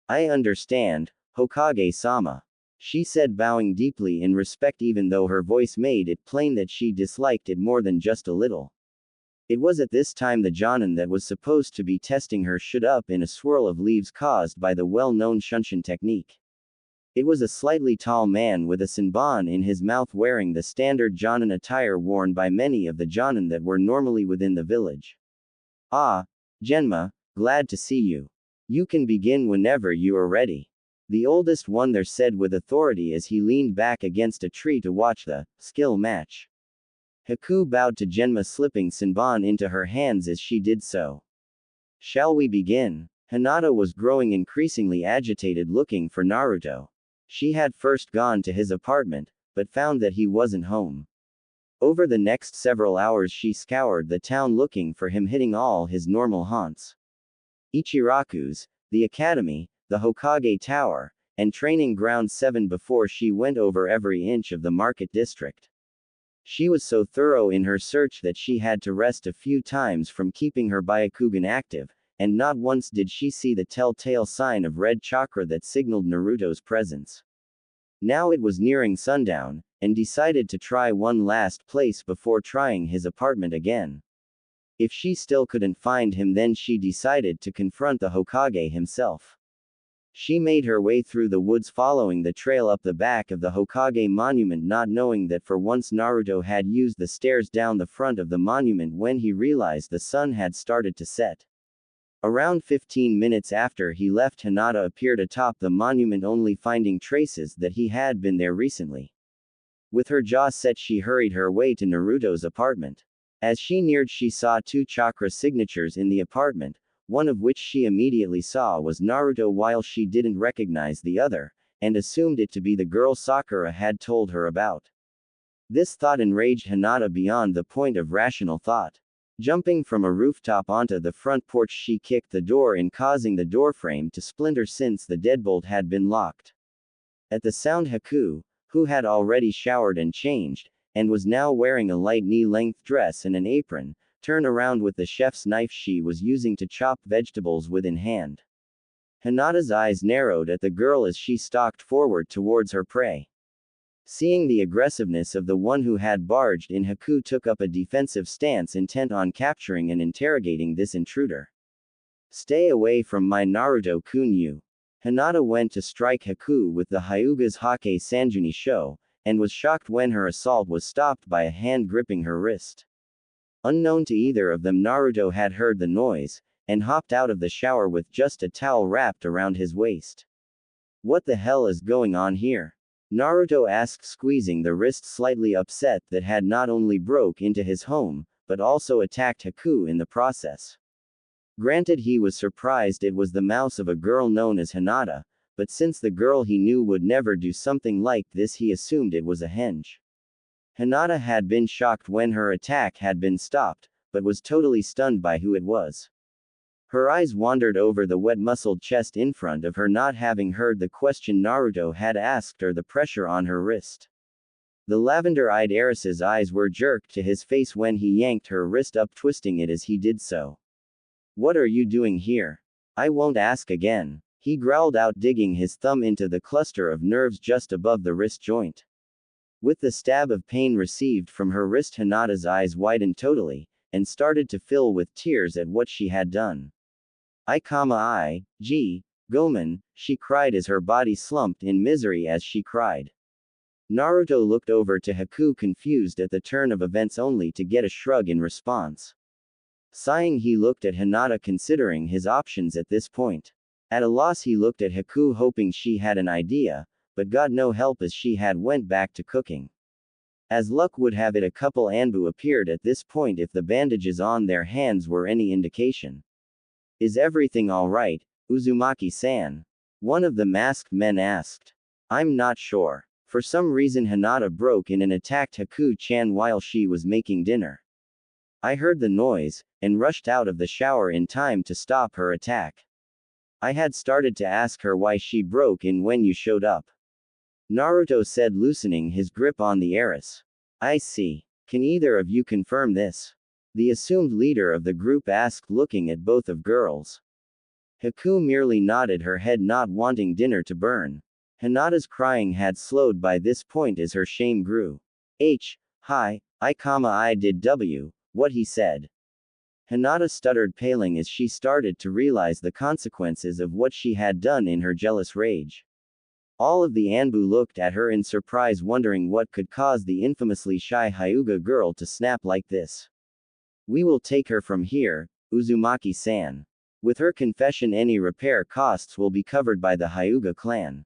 I understand, Hokage-sama. She said, bowing deeply in respect, even though her voice made it plain that she disliked it more than just a little. It was at this time the Jonin that was supposed to be testing her stood up in a swirl of leaves caused by the well-known Shunshin technique. It was a slightly tall man with a senbon in his mouth, wearing the standard Jonin attire worn by many of the Jonin that were normally within the village. Ah, Genma, glad to see you. You can begin whenever you are ready. The oldest one there said with authority as he leaned back against a tree to watch the skill match. Haku bowed to Genma, slipping senbon into her hands as she did so. Shall we begin? Hinata was growing increasingly agitated, looking for Naruto. She had first gone to his apartment, but found that he wasn't home. Over the next several hours she scoured the town looking for him, hitting all his normal haunts. Ichiraku's, the academy, the Hokage Tower, and training ground 7 before she went over every inch of the market district. She was so thorough in her search that she had to rest a few times from keeping her Byakugan active, and not once did she see the telltale sign of red chakra that signaled Naruto's presence. Now it was nearing sundown, and decided to try one last place before trying his apartment again. If she still couldn't find him, then she decided to confront the Hokage himself. She made her way through the woods, following the trail up the back of the Hokage monument, not knowing that for once Naruto had used the stairs down the front of the monument when he realized the sun had started to set. Around 15 minutes after he left, Hinata appeared atop the monument, only finding traces that he had been there recently. With her jaw set, she hurried her way to Naruto's apartment. As she neared, she saw 2 chakra signatures in the apartment, one of which she immediately saw was Naruto, while she didn't recognize the other, and assumed it to be the girl Sakura had told her about. This thought enraged Hinata beyond the point of rational thought. Jumping from a rooftop onto the front porch, she kicked the door in, causing the doorframe to splinter since the deadbolt had been locked. At the sound, Haku, who had already showered and changed, and was now wearing a light knee-length dress and an apron, turned around with the chef's knife she was using to chop vegetables with in hand. Hinata's eyes narrowed at the girl as she stalked forward towards her prey. Seeing the aggressiveness of the one who had barged in, Haku took up a defensive stance intent on capturing and interrogating this intruder. Stay away from my Naruto-kun. Hinata went to strike Haku with the Hyuga's Hake Sanjuni Sho, and was shocked when her assault was stopped by a hand gripping her wrist. Unknown to either of them, Naruto had heard the noise, and hopped out of the shower with just a towel wrapped around his waist. What the hell is going on here? Naruto asked, squeezing the wrist, slightly upset that had not only broke into his home, but also attacked Haku in the process. Granted, he was surprised it was the mouse of a girl known as Hinata, but since the girl he knew would never do something like this, he assumed it was a henge. Hinata had been shocked when her attack had been stopped, but was totally stunned by who it was. Her eyes wandered over the wet muscled chest in front of her, not having heard the question Naruto had asked or the pressure on her wrist. The lavender-eyed heiress's eyes were jerked to his face when he yanked her wrist up, twisting it as he did so. What are you doing here? I won't ask again, he growled out, digging his thumb into the cluster of nerves just above the wrist joint. With the stab of pain received from her wrist, Hinata's eyes widened totally, and started to fill with tears at what she had done. Gomen, she cried as her body slumped in misery as she cried. Naruto looked over to Haku, confused at the turn of events, only to get a shrug in response. Sighing, he looked at Hinata, considering his options at this point. At a loss, he looked at Haku, hoping she had an idea, but got no help as she had went back to cooking. As luck would have it, a couple Anbu appeared at this point, if the bandages on their hands were any indication. Is everything alright, Uzumaki-san? One of the masked men asked. I'm not sure. For some reason, Hinata broke in and attacked Haku-chan while she was making dinner. I heard the noise, and rushed out of the shower in time to stop her attack. I had started to ask her why she broke in when you showed up. Naruto said, loosening his grip on the heiress. I see. Can either of you confirm this? The assumed leader of the group asked, looking at both of girls. Haku merely nodded her head, not wanting dinner to burn. Hinata's crying had slowed by this point as her shame grew. I did what he said. Hinata stuttered, paling as she started to realize the consequences of what she had done in her jealous rage. All of the Anbu looked at her in surprise, wondering what could cause the infamously shy Hyuga girl to snap like this. We will take her from here, Uzumaki-san. With her confession, any repair costs will be covered by the Hyuga clan.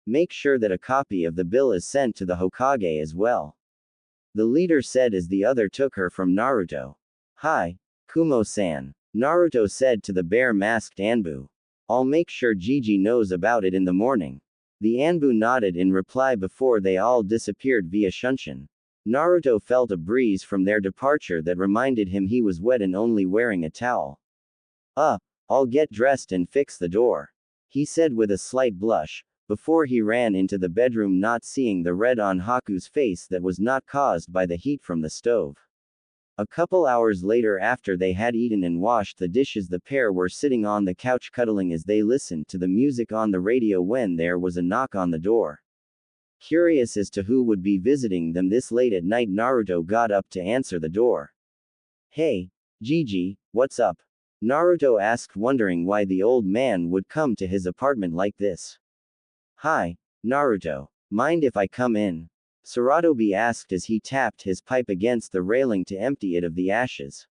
Make sure that a copy of the bill is sent to the Hokage as well. The leader said as the other took her from Naruto. Hi, Kumo-san, Naruto said to the bear-masked Anbu. I'll make sure Gigi knows about it in the morning. The Anbu nodded in reply before they all disappeared via Shunshin. Naruto felt a breeze from their departure that reminded him he was wet and only wearing a towel. I'll get dressed and fix the door, he said with a slight blush, before he ran into the bedroom, not seeing the red on Haku's face that was not caused by the heat from the stove. A couple hours later, after they had eaten and washed the dishes, the pair were sitting on the couch cuddling as they listened to the music on the radio when there was a knock on the door. Curious as to who would be visiting them this late at night, Naruto got up to answer the door. Hey, Gigi, what's up? Naruto asked, wondering why the old man would come to his apartment like this. Hi, Naruto. Mind if I come in? Saratobi asked as he tapped his pipe against the railing to empty it of the ashes.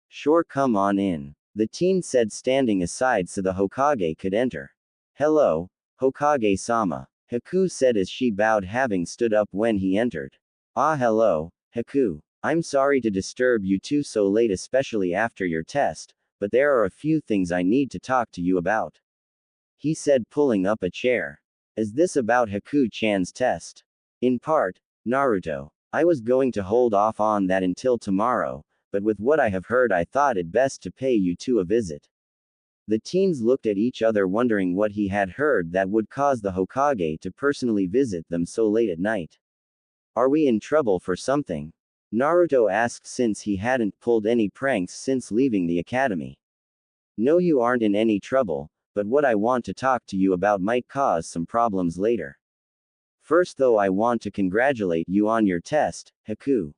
Sure, come on in, the teen said, standing aside so the Hokage could enter. Hello, Hokage-sama, Haku said as she bowed, having stood up when he entered. Hello, Haku. I'm sorry to disturb you two so late, especially after your test, but there are a few things I need to talk to you about, he said, pulling up a chair. Is this about Haku-chan's test? In part, Naruto. I was going to hold off on that until tomorrow, but with what I have heard, I thought it best to pay you two a visit. The teens looked at each other, wondering what he had heard that would cause the Hokage to personally visit them so late at night. Are we in trouble for something? Naruto asked, since he hadn't pulled any pranks since leaving the academy. No, you aren't in any trouble, but what I want to talk to you about might cause some problems later. First though I want to congratulate you on your test, Haku.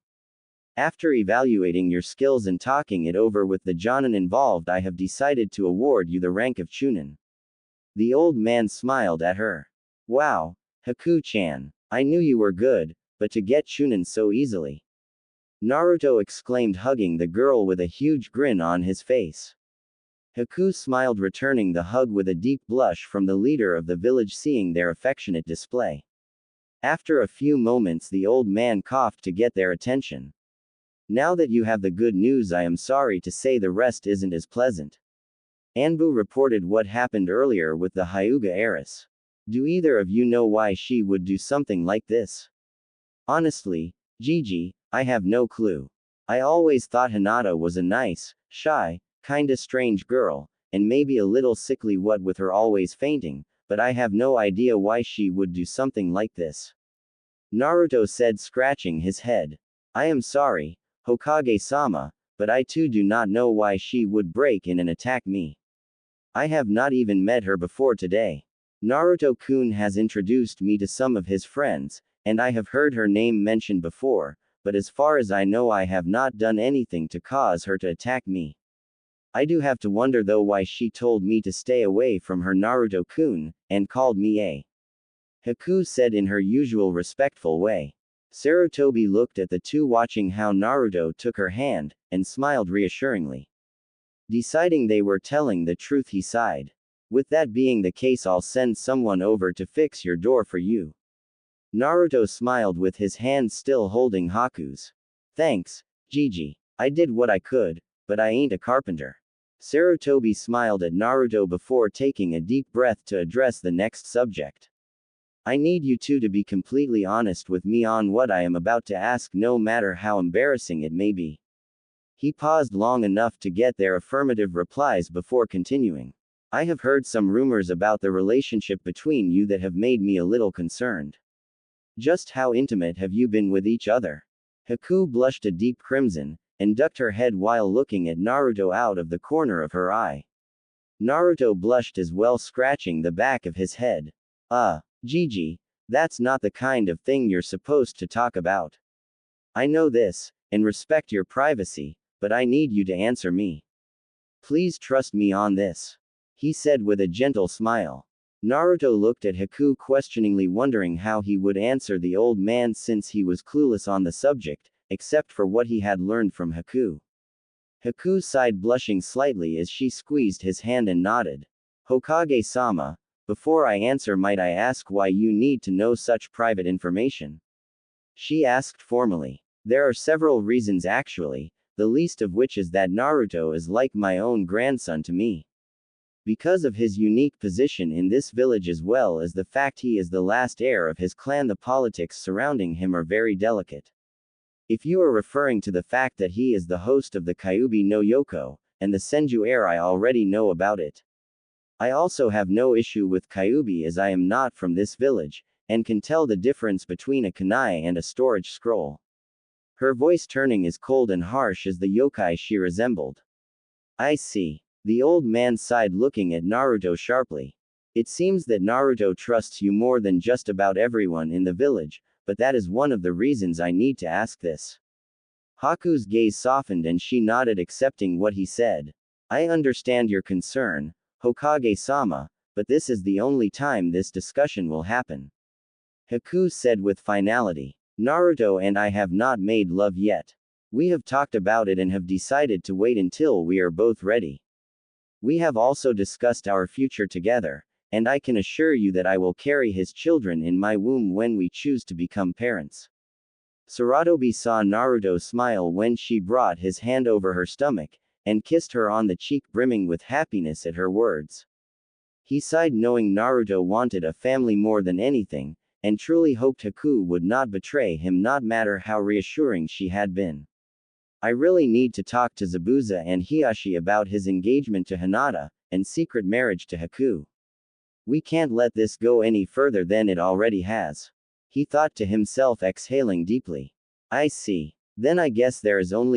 After evaluating your skills and talking it over with the Jonin involved, I have decided to award you the rank of Chunin. The old man smiled at her. Wow, Haku-chan. I knew you were good, but to get Chunin so easily. Naruto exclaimed, hugging the girl with a huge grin on his face. Haku smiled, returning the hug with a deep blush from the leader of the village, seeing their affectionate display. After a few moments, the old man coughed to get their attention. Now that you have the good news, I am sorry to say the rest isn't as pleasant. Anbu reported what happened earlier with the Hyuga heiress. Do either of you know why she would do something like this? Honestly, Gigi, I have no clue. I always thought Hinata was a nice, shy, kinda strange girl, and maybe a little sickly what with her always fainting, but I have no idea why she would do something like this. Naruto said, scratching his head. I am sorry, Hokage-sama, but I too do not know why she would break in and attack me. I have not even met her before today. Naruto-kun has introduced me to some of his friends, and I have heard her name mentioned before, but as far as I know I have not done anything to cause her to attack me. I do have to wonder though why she told me to stay away from her, Naruto-kun, and called me a Haku said in her usual respectful way. Sarutobi looked at the two, watching how Naruto took her hand, and smiled reassuringly. Deciding they were telling the truth, he sighed. With that being the case, I'll send someone over to fix your door for you. Naruto smiled with his hand still holding Haku's. Thanks, Gigi. I did what I could, but I ain't a carpenter. Sarutobi smiled at Naruto before taking a deep breath to address the next subject. I need you two to be completely honest with me on what I am about to ask, no matter how embarrassing it may be. He paused long enough to get their affirmative replies before continuing. I have heard some rumors about the relationship between you that have made me a little concerned. Just how intimate have you been with each other? Haku blushed a deep crimson, and ducked her head while looking at Naruto out of the corner of her eye. Naruto blushed as well, scratching the back of his head. Gigi, that's not the kind of thing you're supposed to talk about. I know this, and respect your privacy, but I need you to answer me. Please trust me on this. He said with a gentle smile. Naruto looked at Haku questioningly, wondering how he would answer the old man since he was clueless on the subject, except for what he had learned from Haku. Haku sighed, blushing slightly as she squeezed his hand and nodded. Hokage-sama, before I answer, might I ask why you need to know such private information? She asked formally. There are several reasons actually, the least of which is that Naruto is like my own grandson to me. Because of his unique position in this village as well as the fact he is the last heir of his clan, the politics surrounding him are very delicate. If you are referring to the fact that he is the host of the Kyuubi no Yoko, and the Senju heir, I already know about it. I also have no issue with Kyuubi as I am not from this village, and can tell the difference between a kunai and a storage scroll. Her voice turning as cold and harsh as the yokai she resembled. I see. The old man sighed, looking at Naruto sharply. It seems that Naruto trusts you more than just about everyone in the village, but that is one of the reasons I need to ask this. Haku's gaze softened and she nodded, accepting what he said. I understand your concern, Hokage-sama, but this is the only time this discussion will happen. Haku said with finality. Naruto and I have not made love yet. We have talked about it and have decided to wait until we are both ready. We have also discussed our future together, and I can assure you that I will carry his children in my womb when we choose to become parents. Sarutobi saw Naruto smile when she brought his hand over her stomach, and kissed her on the cheek, brimming with happiness at her words. He sighed, knowing Naruto wanted a family more than anything, and truly hoped Haku would not betray him, not matter how reassuring she had been. I really need to talk to Zabuza and Hiyashi about his engagement to Hinata, and secret marriage to Haku. We can't let this go any further than it already has. He thought to himself, exhaling deeply. I see. Then I guess there is only